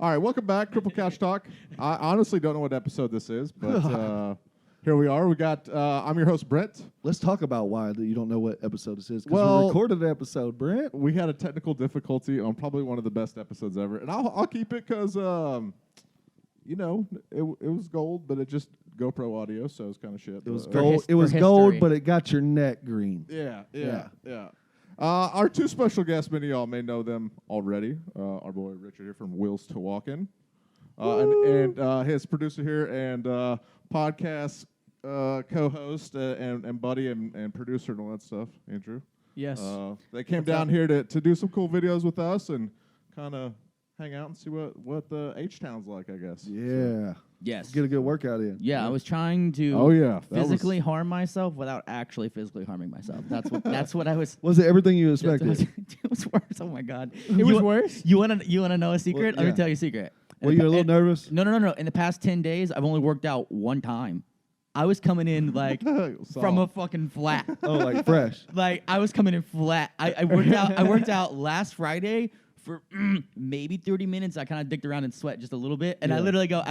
All right, welcome back, Cripple Couch Talk. I honestly don't know what episode this is, but here we are. We got. I'm your host, Brent. Let's talk about why you don't know what episode this is. Because Well, we recorded the episode, Brent. We had a technical difficulty on probably one of the best episodes ever, and I'll keep it because you know it was gold, but it just GoPro audio, so it's kind of shit. It was gold. It was gold, but it got your neck green. Yeah. Our two special guests, many of y'all may know them already. Our boy Richard here from Wheels2Walking, and his producer here and podcast co-host and buddy and producer and all that stuff, Andrew. Yes. They came down here to do some cool videos with us and kind of hang out and see what the H-Town's like, I guess. Yeah. Yes. Get a good workout in. Yeah, I was trying to physically was harm myself without actually physically harming myself. That's what I was. Was it everything you expected? It was worse. Oh my god. It was worse? You wanna know a secret? Well, Let me tell you a secret. Were you a little nervous? No. In the past 10 days, I've only worked out one time. I was coming in like from a fucking flat. Oh, like fresh. Like I was coming in flat. I worked out last Friday for maybe 30 minutes. I kind of dicked around and sweat just a little bit, and I literally go,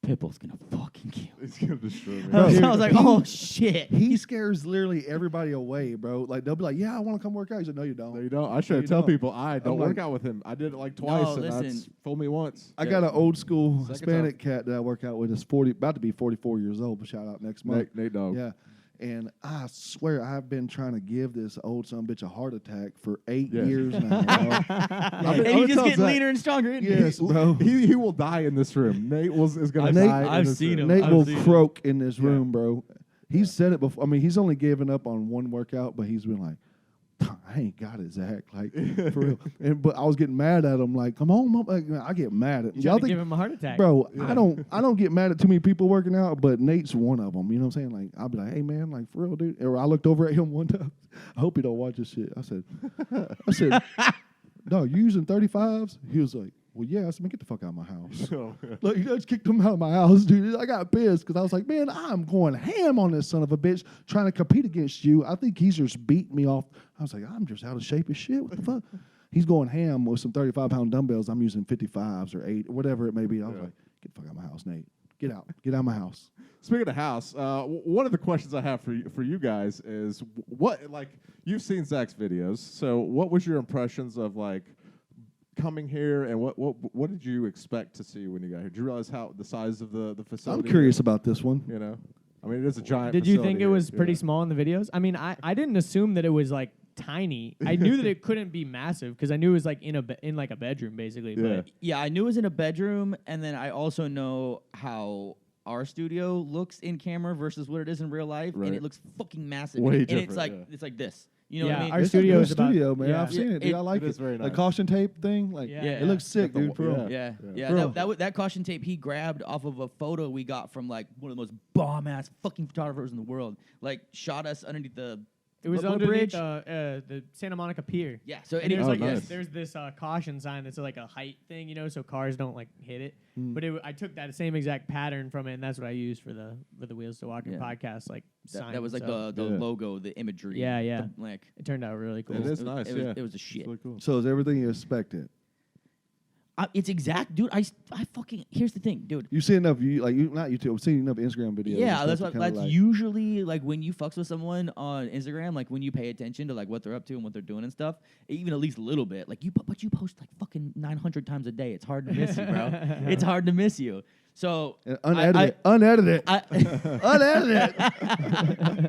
Pipple's gonna fucking kill me. It's gonna destroy me. Bro, So I was like, oh shit. He scares literally everybody away, bro. Like they'll be like, "Yeah, I want to come work out." He said, "No, you don't." No, you don't. I should tell people I don't work out with him. I did it like twice, and that's fooled me once. I got an old school Second Hispanic cat that I work out with. Is about to be 44 years old. But shout out next month. Nate Dog. Yeah. And I swear I've been trying to give this old son of a bitch a heart attack for 8 years now. And he's just getting leaner and stronger. Isn't he? Yes, bro. He will die in this room. Nate is going to die. I've seen him. Nate I've will seen croak in this room, bro. He's said it before. I mean, he's only given up on one workout, but he's been like, I ain't got it, Zach. Like, for real. But I was getting mad at him. Like, come on, Mom. Like, I get mad at him. Y'all give him a heart attack. Bro, yeah. I don't get mad at too many people working out, but Nate's one of them. You know what I'm saying? Like, I'll be like, hey, man, like, for real, dude. Or I looked over at him one time. I hope he don't watch this shit. I said, dog, you using 35s? He was like, well, yeah. I said, man, get the fuck out of my house. Like, you just kicked him out of my house, dude. I got pissed because I was like, man, I'm going ham on this son of a bitch trying to compete against you. I think he's just beating me off. I was like, I'm just out of shape as shit. What the fuck? He's going ham with some 35-pound dumbbells. I'm using 55s or 8 or whatever it may be. I was like, get the fuck out of my house, Nate. Get out. Get out of my house. Speaking of house, one of the questions I have for you guys is what, like, you've seen Zach's videos. So what was your impressions of, like, coming here, and what did you expect to see when you got here? Did you realize how the size of the facility? I'm curious about this one. You know, I mean, it is a giant. Did you think it was pretty small? small in the videos? I mean, I didn't assume that it was like tiny. I knew that it couldn't be massive because I knew it was like in like a bedroom basically. Yeah. But Yeah, I knew it was in a bedroom, and then I also know how our studio looks in camera versus what it is in real life, and it looks fucking massive. Way and different, it's like it's like this. You know what I mean? Our It's studio a is good about, studio, man. yeah. I've seen it. Dude, I like It is very nice. The caution tape thing, like Yeah. it looks sick, Like the dude. For real. Yeah. That caution tape he grabbed off of a photo we got from like one of the most bomb-ass fucking photographers in the world. Like shot us underneath the It was what underneath bridge. the Santa Monica Pier. Yeah. So And there's Oh, like nice. there's this caution sign that's like a height thing, you know, so cars don't like hit it. But I took that same exact pattern from it, and that's what I used for the Wheels2Walking podcast, like sign. that was like so the logo, the imagery. Yeah. Like It turned out really cool. It is nice. it was a shit. It's really cool. So is everything you expected? It's exact, dude. I fucking here's the thing, dude. You see enough, not YouTube. I've seen enough Instagram videos. Yeah, and that's stuff what. to kinda That's like, usually like when you fucks with someone on Instagram, like when you pay attention to like what they're up to and what they're doing and stuff. Even at least a little bit, like you post like fucking 900 times a day. It's hard to miss you, bro. It's hard to miss you. So unedited. Unedited. I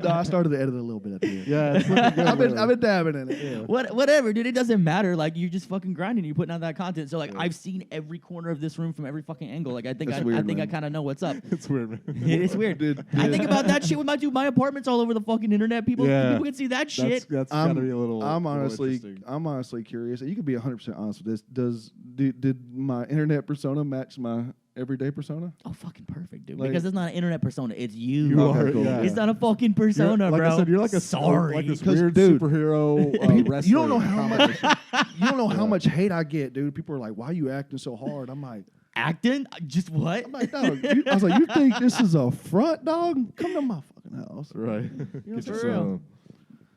No, I started to edit it a little bit at the end. Yeah, it's looking good. I've been dabbing in it. Yeah. whatever, dude. It doesn't matter. Like you're just fucking grinding. You're putting out that content. So like I've seen every corner of this room from every fucking angle. Like I think That's I weird, think man. I kind of know what's up. It's weird, man. It's weird. Dude, I think about that shit with my dude. My apartment's all over the fucking internet. People can see that shit. That's gotta be a little. I'm interesting. honestly curious. You can be 100% honest with this. Did my internet persona match my everyday persona? Oh, fucking perfect, dude. Like- because it's not an internet persona. It's you. You Okay, are. cool. Yeah. It's not a fucking persona, like bro. I said, you're like a sorry. like this 'Cause, weird dude, superhero wrestler. You don't know how much. combination. You don't know how much hate I get, dude. People are like, "Why are you acting so hard?" I'm like, Acting? Just what? I'm like, dog. I was like, "You think this is a front, dog? Come to my fucking house." Right. know, Get for you real. some.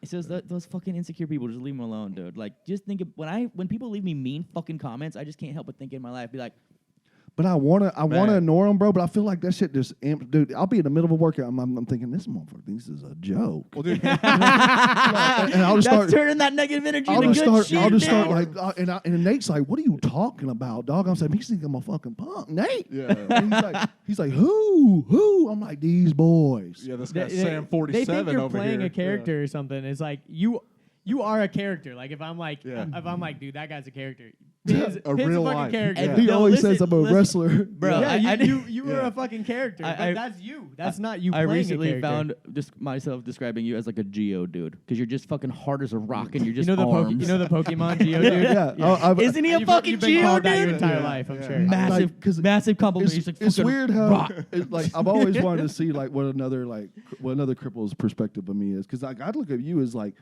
It says that those fucking insecure people, just leave them alone, dude. Like, just think of, when people leave me mean fucking comments, I just can't help but think in my life, be like, But I wanna ignore them, bro. But I feel like that shit just dude. I'll be in the middle of a workout. I'm thinking this motherfucker thinks this is a joke. Well, dude, and I'll just that's start. turning that negative energy I'll into just good start. shit, I'll just dude. start like, and Nate's like, "What are you talking about, dog?" I'm saying, "He thinks I'm a fucking punk, Nate." yeah. And he's like, who? I'm like, these boys. Yeah, this guy They- Sam 47 They think you're over playing here. a character or something. It's like you are a character. Like if I'm like, dude, that guy's a character. He's A he's real a fucking life. character. Yeah. He No, always listen, says I'm a wrestler. Bro, Yeah, you Yeah. were a fucking character. I- But that's you. That's not you I playing recently a character. found just myself describing you as like a Geo dude, because you're just fucking hard as a rock and you're you just know the arms. you know the Pokemon Geo dude. Yeah. Isn't he a You've fucking been Geo called that your dude? entire Yeah. life, I'm Yeah. sure. Massive, Like, 'cause massive compliment. It's, He's like, it's fucking weird how rock. it's like I've always wanted to see like what another cripple's perspective of me is, because like I'd look at you as like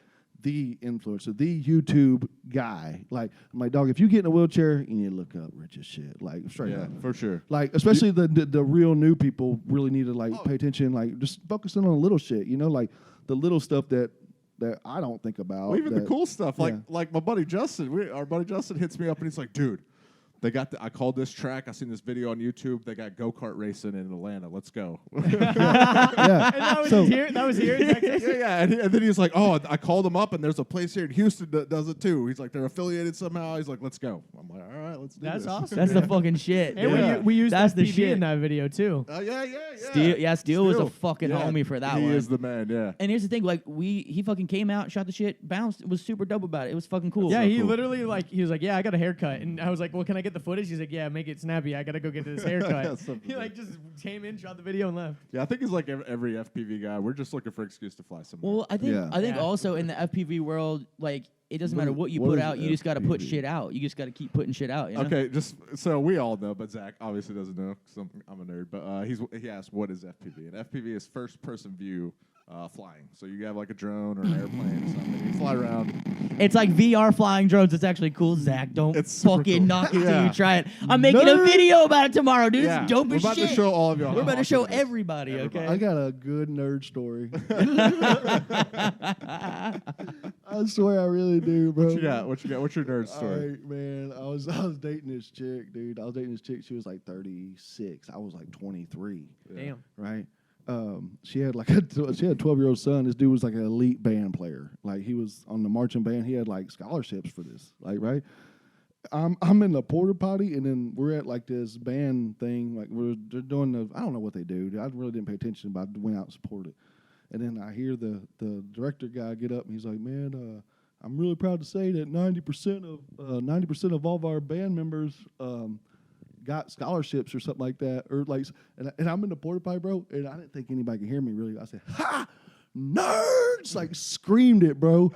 the influencer, the YouTube guy. Like I'm like, dog, if you get in a wheelchair, you need to look up rich as shit, like straight Yeah, up. for sure. Like especially the real new people really need to like pay attention, like just focusing on the little shit, like the little stuff that I don't think about. Well, even the that- cool stuff, like yeah. like my buddy Justin. Our buddy Justin hits me up and he's like, "Dude, I called this track. I seen this video on YouTube. They got go-kart racing in Atlanta. Let's go." Yeah. And that was So- here. That was here in Texas. Yeah. And then he's like, "Oh, I called them up, and there's a place here in Houston that does it too." He's like, "They're affiliated somehow." He's like, "Let's go." I'm like, "All right, let's do That's this." awesome. That's the fucking shit. And Yeah. we used That's the FPV shit. in that video too. Yeah. Steel was a fucking Yeah. homie for that he one. is the man. Yeah. And here's the thing, like he fucking came out, shot the shit, bounced, was super dope about it. It was fucking cool. Yeah, so he cool. literally he was like, "Yeah, I got a haircut," and I was like, "Well, can I get the footage?" He's like, "Yeah, make it snappy. I gotta go get this haircut." Something He like just came in, shot the video, and left. Yeah, I think he's like every FPV guy. We're just looking for an excuse to fly somewhere. Well, I think Yeah. also in the FPV world, like it doesn't matter what you What put is out, you just got to put FPV? shit out. You just got to keep putting shit out. You know? Okay, just so we all know, but Zach obviously doesn't know because I'm a nerd. But he asked, "What is FPV?" And FPV is first-person view flying. So you have like a drone or an airplane or something. You fly around. It's like VR flying drones. It's actually cool. Zach, don't It's super fucking cool. knock it till Yeah. you try it. I'm making a Nerd. video about it tomorrow, dude. Yeah, It's dope we're as about shit. to show all of y'all. We're about to show everything. everybody, okay? I got a good nerd story. I swear I really do, bro. What you got? What's your nerd All story? right, man. I was dating this chick, dude. I was dating this chick. She was like 36. I was like 23. Damn. Right. She had like a 12-year-old son. This dude was like an elite band player. Like he was on the marching band. He had like scholarships for this. Like right. I'm in the porta potty, and then we're at like this band thing. Like they're doing the, I don't know what they do. I really didn't pay attention, but I went out and supported. And then I hear the director guy get up, and he's like, "Man, I'm really proud to say that 90% of all of our band members got scholarships or something like that." Or like, and I'm in the porta potty, bro, and I didn't think anybody could hear me really. I said, "Ha, nerds!" Like screamed it, bro.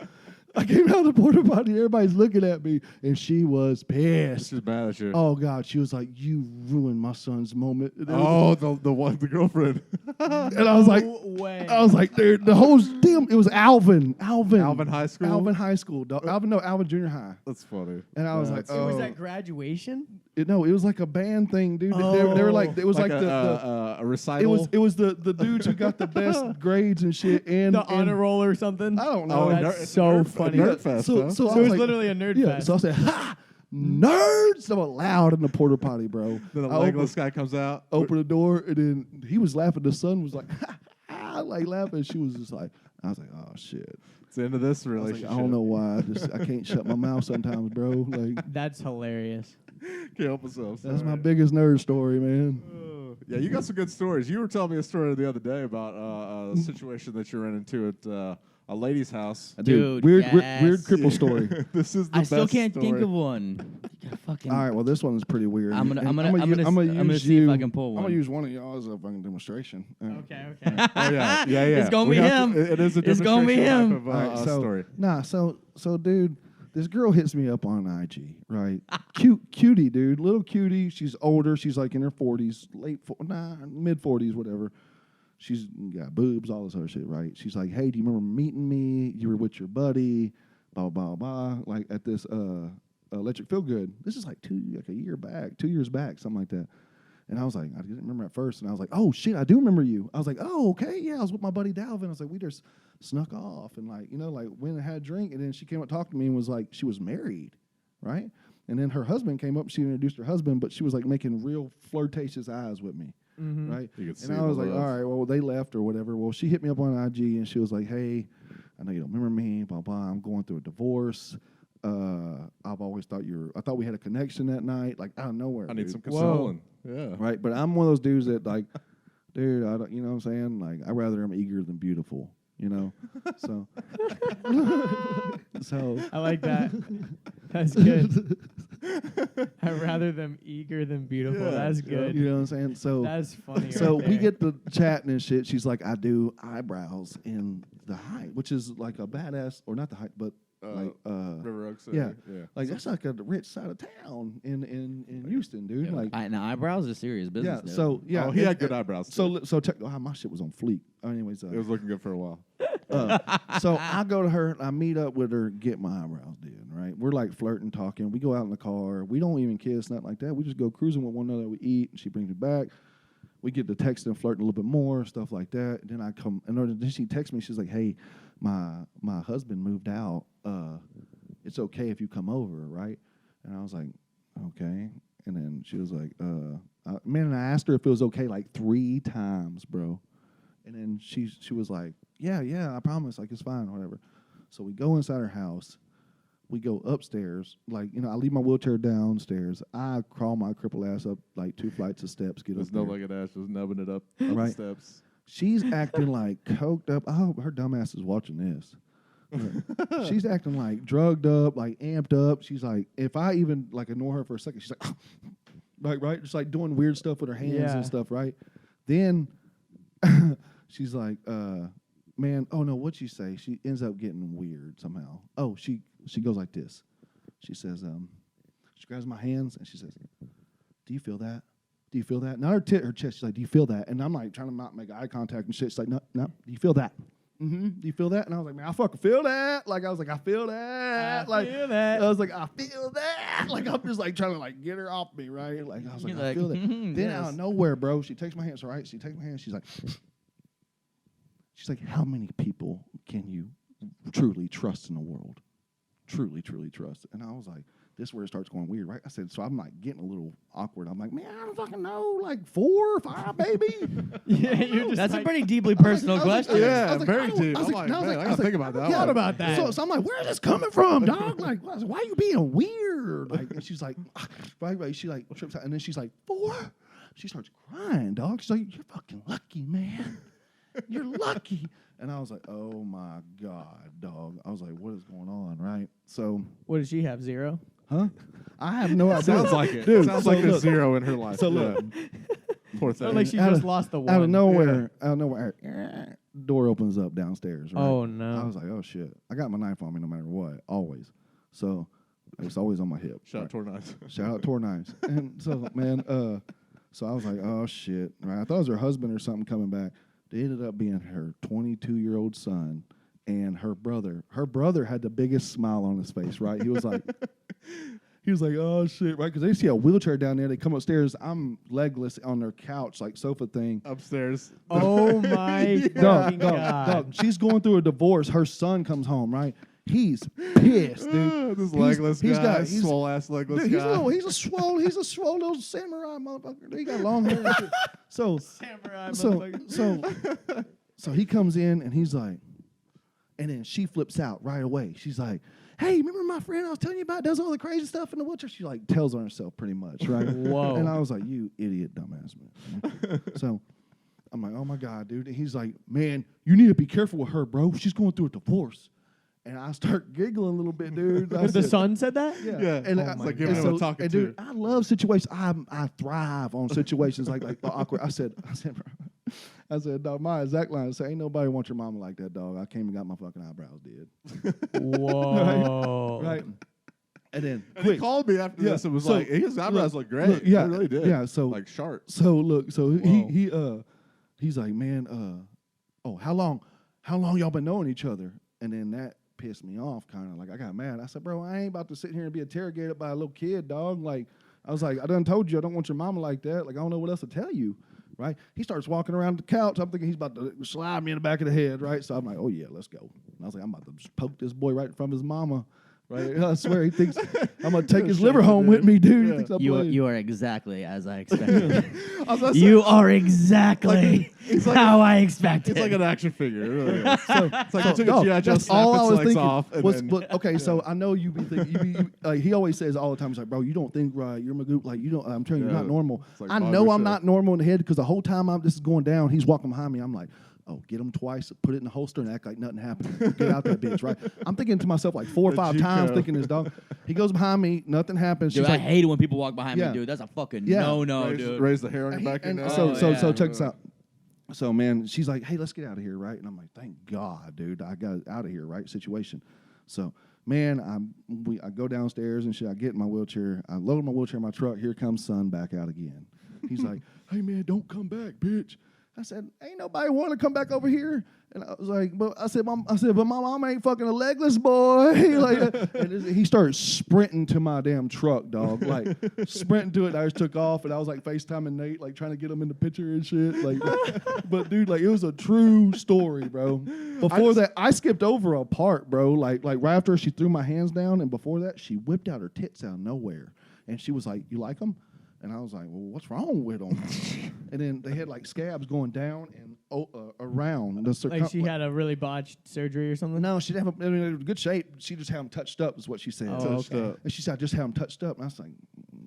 I came out of the porta potty, everybody's looking at me, and she was pissed. She's mad at you. Oh God, she was like, "You ruined my son's moment." And the girlfriend. and I was like, No way. I was like, dude, the whole damn. It was Alvin High School? High School, dog. Alvin Junior High. That's funny. And I was like, So was oh. that graduation? It was like a band thing, dude. They were like, it was like, a recital. it was the dudes who got the best grades and shit, and The honor roll or something? I don't Oh, know. a that's nerd- so nerd- funny. Nerd fest, huh? So So I it was like, literally a nerd yeah. fest. So I said, "Ha, nerds!" So loud in the porta potty, bro. Then a I legless guy comes out. opened the door, and then he was laughing. The son was like, "Ha, ha," like laughing. She was just like, I was like, "Oh shit." It's the end of this I was like, relationship. I don't know why. I can't shut my mouth sometimes, bro. Like That's hilarious. Can't help myself. that's my Sorry. biggest nerd story, man. Yeah, you got some good stories. You were telling me a story the other day about a situation that you ran into at a lady's house. Dude, weird yes. cripple story. This is the I best still can't think story. of one. You gotta fucking. All right, well, this one is pretty weird. I'm gonna use see if you. I can pull I'm one. gonna use one of y'all as a fucking demonstration. Okay. Oh yeah, yeah. It's gonna We be have him. it is a It's gonna be demonstration him. type of, All right, story. so dude, this girl hits me up on IG, right? Cutie, dude, little cutie. She's older. She's like in her 40s, mid 40s, whatever. She's got boobs, all this other shit, right? She's like, "Hey, do you remember meeting me? You were with your buddy, blah blah blah, like at this Electric Feel Good. This is like 2 years back, something like that." And I was like, I didn't remember at first. And I was like, oh, shit, I do remember you. I was like, oh, okay, yeah. I was with my buddy Dalvin. I was like, we just snuck off and, like, you know, like, went and had a drink. And then she came up talking to me and was like, she was married, right? And then her husband came up. She introduced her husband, but she was, like, making real flirtatious eyes with me, right? And I was like, all right, well, they left or whatever. Well, she hit me up on IG, and she was like, hey, I know you don't remember me, blah, blah. I'm going through a divorce. I've always thought I thought we had a connection that night, like out of nowhere. I need some consoling. Yeah. Right. But I'm one of those dudes that like, dude, I don't, you know what I'm saying? Like, I'd rather I'm eager than beautiful, you know? So, I like that. That's good. I'd rather them eager than beautiful. Yeah, That's good. You know what I'm saying? So that's funny. So right we there. get to chatting and shit. She's like, I do eyebrows in the height, which is like a badass, or not the height, but like River Oaks. yeah. Like that's like a rich side of town in Houston, dude. Like And eyebrows is serious business. yeah. dude. So yeah, Oh, he had good eyebrows. So check. My shit was on fleek. Anyways, it was looking good for a while. so I go to her, I meet up with her, get my eyebrows did, right? We're like flirting, talking. We go out in the car. We don't even kiss, nothing like that. We just go cruising with one another. We eat, and she brings me back. We get to texting, flirting a little bit more, stuff like that. And then I come, and then she texts me. She's like, hey, my husband moved out. It's okay if you come over, right? And I was like, okay. And then she was like, man, and I asked her if it was okay like 3 times, bro. And then she was like, yeah, I promise, like it's fine, whatever. So we go inside her house. We go upstairs. Like, you know, I leave my wheelchair downstairs. I crawl my cripple ass up like 2 flights of steps, get There's up no there. legged ass, just nubbing it up Right. the steps. She's acting like coked up. I hope her dumb ass is watching this. She's acting like drugged up, like amped up. She's like, if I even like ignore her for a second, she's like, right, just like doing weird stuff with her hands and stuff, right? Then she's like, man, oh no, what'd she say? She ends up getting weird somehow. Oh, she goes like this. She says, she grabs my hands and she says, do you feel that? Do you feel that? Not her chest. She's like, do you feel that? And I'm like trying to not make eye contact and shit. She's like, no. Do you feel that? Mm-hmm. Do you feel that? And I was like, man, I fucking feel that. Like, I was like, I feel that. I feel that. I was like, I feel that. Like, I'm just like trying to like get her off me, right? Like, I was like, I feel that. Then out of nowhere, bro, she takes my hands, right? She takes my hands. She's like, how many people can you truly trust in the world? Truly, truly trust. And I was like, this is where it starts going weird, right? I said, so I'm like getting a little awkward. I'm like, man, I don't fucking know, like 4 or 5, maybe. Yeah, you're just That's like, a pretty deeply personal question. Yeah, very deep. I'm like, man, I gotta think about that. thought about that. So I'm like, where's this coming from, dog? Like, why are you being weird? Like, and she's like, right, she like trips out, and then she's like, 4? She starts crying, dog. She's like, you're fucking lucky, man. You're lucky. And I was like, oh my God, dog. I was like, what is going on, right? So, what does she have? 0? huh? I have no idea. Sounds like it. Dude, Sounds so like a look. 0 in her life. So look. Poor thing. Like she Out just of- lost the 1. Out of nowhere, door opens up downstairs, right? Oh no. I was like, oh shit. I got my knife on me no matter what, always. So it's always on my hip. Shout out right? Tor Knives. Shout out Tor Knives. And so, man, so I was like, oh shit. Right? I thought it was her husband or something coming back. They ended up being her 22-year-old son and her brother. Her brother had the biggest smile on his face, right? He was like, oh shit, right? Because they see a wheelchair down there. They come upstairs. I'm legless on their couch, like sofa thing. Upstairs. Oh my fucking God. Dog. She's going through a divorce. Her son comes home, right? He's pissed, dude. This legless he's guy, got- he's- swole ass legless Dude, guy. he's a swole little samurai motherfucker. He got long hair. And shit. So Samurai so motherfucker. so he comes in and he's like, and then she flips out right away. She's like, hey, remember my friend I was telling you about does all the crazy stuff in the wheelchair? She like tells on herself pretty much, right? Whoa. And I was like, you idiot dumbass man. So I'm like, oh my God, dude. And he's like, man, you need to be careful with her, bro. She's going through a divorce. And I start giggling a little bit, dude. I The said, son said that? Yeah. And It's like giving and him a talking and to. dude, I love situations. I thrive on situations like the awkward. I said, bro, dog, my exact line is, ain't nobody want your mama like that, dog. I came and got my fucking eyebrows did. Whoa. Right. And then And he called me after this and was so like, his eyebrows look great. look, yeah, They really did. yeah, so- like sharp. So look, so Whoa. he's like, man, oh, how long y'all been knowing each other? And then that pissed me off, kind of like I got mad. I said, bro, I ain't about to sit here and be interrogated by a little kid, dog. Like, I was like, I done told you I don't want your mama like that. Like, I don't know what else to tell you, right? He starts walking around the couch. I'm thinking he's about to slide me in the back of the head, right? So I'm like, oh, yeah, let's go. And I was like, I'm about to just poke this boy right from his mama, right? I swear he thinks I'm going to take his liver home with me, dude. He thinks I'm playing. You are exactly as I expected. You are exactly how I expected. It's like an action figure. It really is. It's like you took no, a G.I. Joe, that's all I snapped was its legs thinking. off. And then, Okay, so I know you be thinking. He always says all the time, he's like, bro, you don't think you're Magoo. Like, you don't. I'm telling you, you're not normal. Like I know I'm not normal in the head because the whole time this is going down, he's walking behind me. I'm like, oh, get him twice, put it in the holster, and act like nothing happened. Get out that bitch, right? I'm thinking to myself like 4 or 5 times, thinking this dog. He goes behind me, nothing happens. Dude, She's I like, hate it when people walk behind me, dude. That's a fucking no, dude. Raise the hair on your back. And your neck. so check this out. So, man, she's like, hey, let's get out of here, right? And I'm like, thank God, dude. I got out of here, right? Situation. So, man, I go downstairs and shit. I get in my wheelchair. I load my wheelchair in my truck. Here comes son back out again. He's like, hey, man, don't come back, bitch. I said, ain't nobody want to come back over here. And I was like, but my mom ain't fucking a legless boy. Like, and he started sprinting to my damn truck, dog. Like, sprinting to it. I just took off, and I was like FaceTiming Nate, like trying to get him in the picture and shit. Like, but dude, like, it was a true story, bro. Before that, I skipped over a part, bro. Like right after she threw my hands down, and before that, she whipped out her tits out of nowhere, and she was like, "You like them?" And I was like, well, what's wrong with them? And then they had like scabs going down and around the circumference. Like she had a really botched surgery or something? No, she'd have them in good shape. She just had them touched up is what she said. Oh, touched up. And she said, I just had them touched up. And I was like,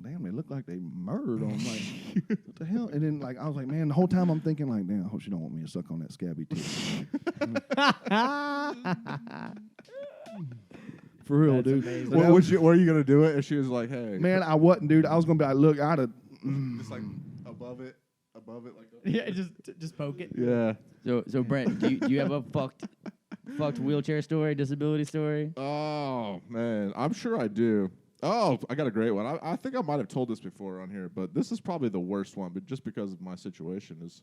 damn, they look like they murdered them. Like, what the hell? And then like I was like, man, the whole time I'm thinking like, damn, I hope she don't want me to suck on that scabby tit. For real, That's dude. amazing. Were you going to do it? And she was like, hey. Man, I wasn't, dude. I was going to be like, look, I'd have... Just like above it like that. Yeah, just poke it. Yeah. So Brent, do you have a fucked wheelchair story, disability story? Oh, man. I'm sure I do. Oh, I got a great one. I think I might have told this before on here, but this is probably the worst one, but just because of my situation is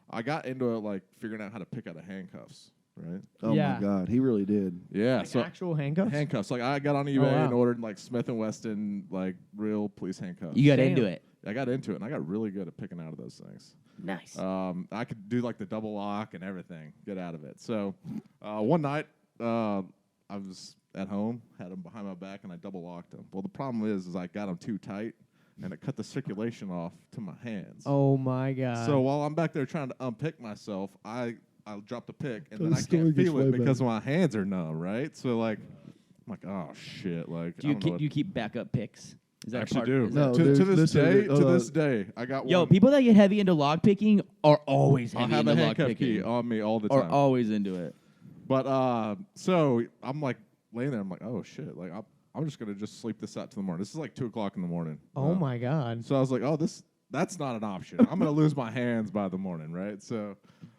I got into it like figuring out how to pick out of handcuffs. Right. Oh my God, he really did. Yeah. Like so actual handcuffs. Handcuffs. Like I got on eBay and ordered like Smith & Wesson like real police handcuffs. You got into it. I got into it and I got really good at picking out of those things. Nice. I could do like the double lock and everything. Get out of it. So one night I was at home, had them behind my back, and I double locked them. Well, the problem is I got them too tight, and it cut the circulation off to my hands. Oh my God. So while I'm back there trying to unpick myself, I drop the pick, and then I story can't gets feel way it because better. my hands are numb, right? So like, I'm like, oh shit! Like, Do you keep backup picks? Is I that actually part? do. Is that- No, To there's- this day, I got Yo, one. people that get heavy into lock picking are always I heavy have into a lock handcuff key picking. on me all the Or time. always into it. But so I'm like laying there. I'm like, oh shit! Like I'm just gonna just sleep this out to the morning. This is like 2:00 in the morning. Oh my God. So I was like, oh, that's not an option. I'm gonna lose my hands by the morning, right? So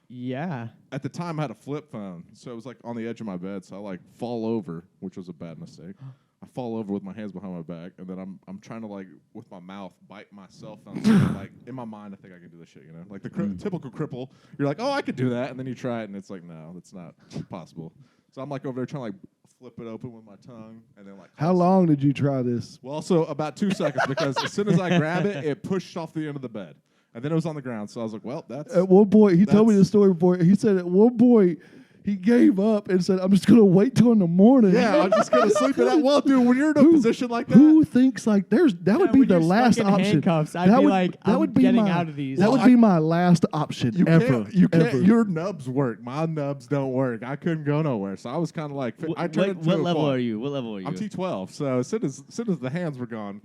Yeah. at the time I had a flip phone, so it was like on the edge of my bed. So I like fall over, which was a bad mistake. I fall over with my hands behind my back, and then I'm trying to like with my mouth bite my cell phone. So like in my mind, I think I can do this shit, you know, like the typical cripple. You're like, oh, I could do that, and then you try it, and it's like, no, that's not possible. So I'm like over there trying to like flip it open with my tongue, and then like. How long did you try this? Well, so about 2 seconds, because as soon as I grab it, it pushed off the end of the bed, and then it was on the ground. So I was like, well, that's. At one point, he told me That's- the story before. He said at one point he gave up and said, I'm just going to wait till in the morning. Yeah, I'm just gonna sleep it out. Well, dude, when you're in a position like that, Who thinks like that would be when the you're stuck last in option? handcuffs, I'd that be would, like, that I'm would be getting my, out of these. That Well, would be my last option you ever. can't. You can't. ever. Your nubs work. My nubs don't work. I couldn't go nowhere. So I was kind of like, I turned it to What a level quad. are you? What level are you? I'm T12. So as soon as the hands were gone,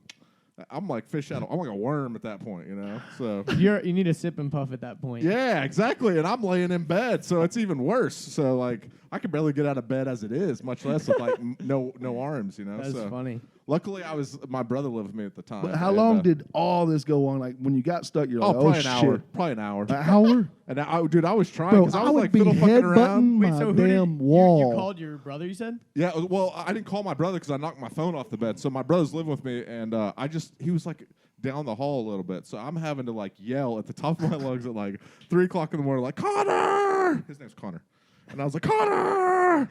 I'm like fish out. I'm like a worm at that point, you know. So you need a sip and puff at that point. yeah, exactly. And I'm laying in bed, so it's even worse. So like, I can barely get out of bed as it is, much less with like no arms, you know. That's so funny. luckily, my brother lived with me at the time. But how and, long did all this go on? Like when you got stuck, you're like, probably oh an shit. hour. Probably an hour. An hour? And I was trying Bro, because I I was would like be fiddle fucking headbutting around. my So damn you wall. called your brother, you said? Yeah, well, I didn't call my brother because I knocked my phone off the bed. So my brother's living with me, and he was like down the hall a little bit. So I'm having to like yell at the top of my lungs at like 3:00 in the morning, like, Connor! His name's Connor. And I was like, Connor!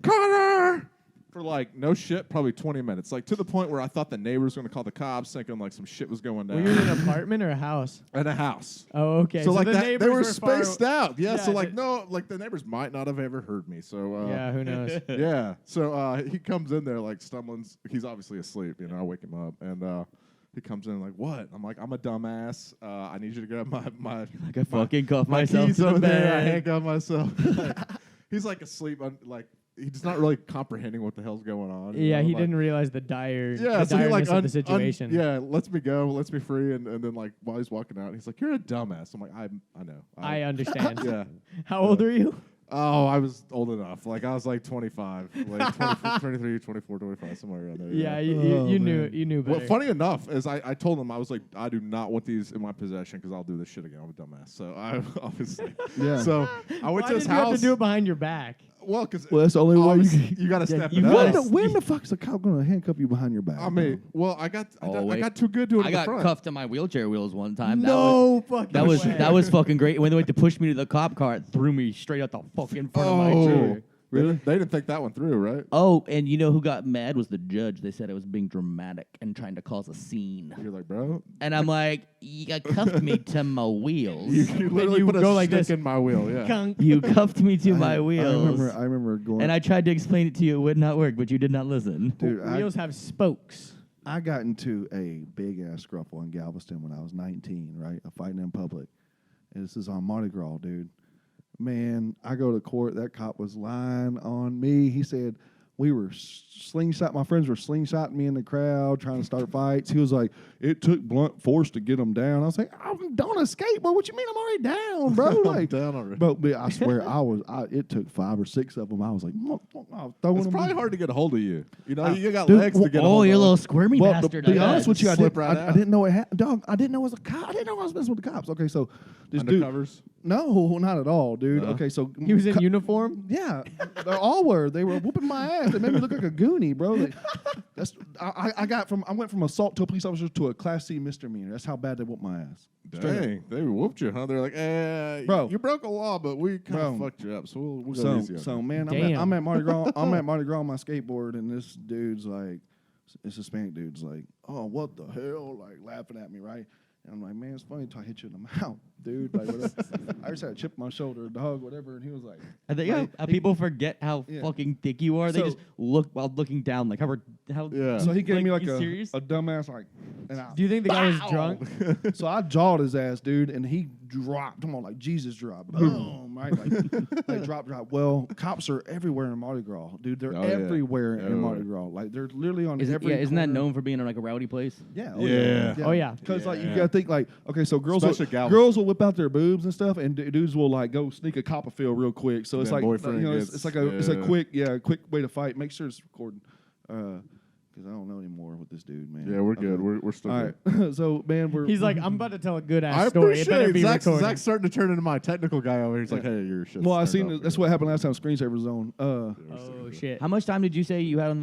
Connor! for like no shit, probably 20 minutes. Like to the point where I thought the neighbors were gonna call the cops, thinking like some shit was going down. Were you in an apartment or a house? In a house. Oh, okay. So like the that, they neighbors were far spaced out. Yeah. Yeah, So like no, like the neighbors might not have ever heard me. So yeah, who knows? yeah. So he comes in there like stumbling. He's obviously asleep. You know, I wake him up and. He comes in like, what? I'm like, I'm a dumbass. I need you to grab my Like I fucking cuff my myself keys to over the there. I bed. handcuff myself. He's like asleep. Like he's not really comprehending what the hell's going on. you Yeah, know, he like- didn't realize the direness so he like of the situation. yeah, lets me go, lets me free, and then like while he's walking out, he's like, "You're a dumbass." I'm like, I know. I understand. yeah. How old are you? Oh, I was old enough. Like I was like 25, like 23, 24, 25, somewhere around there. Yeah, Oh, you knew man. you knew better. Well, funny enough is I told him I was like, I do not want these in my possession because I'll do this shit again. I'm a dumbass. So I obviously. Yeah. So I went Why to his did you have house. to do it behind your back? Well, because Well, that's the only way you got to step you it gotta up. When the fuck is a cop gonna handcuff you behind your back? I mean, well, I got wait. too good to it. I in the got front. cuffed to my wheelchair wheels one time. No fucking That was way. that was fucking great. When they went to push me to the cop car, it threw me straight out the fucking front of my chair. Really? They didn't think that one through, right? Oh, and you know who got mad was the judge. They said I was being dramatic and trying to cause a scene. You're like, bro, And I'm like, you cuffed me to my wheels. you literally you put a go like stick this. in my wheel. Yeah. Kunk. You cuffed me to my I wheels. remember going. And I tried to explain it to you. It would not work, but you did not listen. dude, Wheels have spokes. I got into a big ass scruffle in Galveston when I was 19, right? A fighting in public. And this is on Mardi Gras, dude. Man, I go to court. That cop was lying on me. He said we were my friends were slingshotting me in the crowd trying to start fights. He was like, it took blunt force to get them down. I was like, I'm on a skateboard. What you mean I'm already down, bro? Like, down already. But I swear, it took 5 or 6 of them. I was like, I was throwing It's them. probably hard to get a hold of you. You know, you got dude, legs to get a Oh, hold you of. little squirmy Well, bastard. to be I honest bet. with you, Slip right I out. didn't know it happened. Dog, I didn't know it was a cop. I didn't know I was messing with the cops. Okay, so this dude. Undercovers. No, not at all, dude. No? Okay, so He was in uniform. Yeah, they all were. They were whooping my ass. They made me look like a goonie, bro. I went from assault to a police officer to a Class C misdemeanor. That's how bad they whooped my ass. Straight up. Dang, they whooped you, huh? They're like, Bro. you broke a law, but we kind of Bro. fucked you up, so we'll go easy on So you. man, Damn. I'm at Mardi Gras. I'm at Mardi Gras on my skateboard, and this dude's like, this Hispanic dude's like, oh, what the hell? Like laughing at me, right? And I'm like, man, it's funny until I hit you in the mouth, dude. Like, whatever. I just had a chip on my shoulder, dog, whatever. And he was like, I think like, how people forget how Yeah. fucking thick you are. They So- just look while looking down, like how. Yeah. so he gave me like you serious? a dumbass like, and I, Do you think the guy was Bow! drunk? So I jawed his ass, dude, and he dropped. Come on, like Jesus dropped. Boom, right? Like drop. Well, cops are everywhere in Mardi Gras, dude. They're Oh, yeah. everywhere in Everywhere. Mardi Gras. Like they're literally on Isn't every. that corner. known for being like a rowdy place? Yeah. Yeah. Oh, yeah. Because like you Yeah. gotta think like, okay, so Especially Galveston. girls will whip out their boobs and stuff, and dudes will like go sneak a Copperfield real quick. So it's Then like boyfriend it's gets- like it's a yeah. quick way to fight. Make sure it's recording. Because I don't know anymore with this dude, man. Yeah, we're good. Okay. We're still All good. right. So man, we're He's like, I'm about to tell a good ass I story. It better appreciate be Zach's recorded. starting to turn into my technical guy over here. He's like, hey, your shit's Well, I turned seen off that's again. what happened last time. Screensaver zone. Oh shit. How much time did you say you had on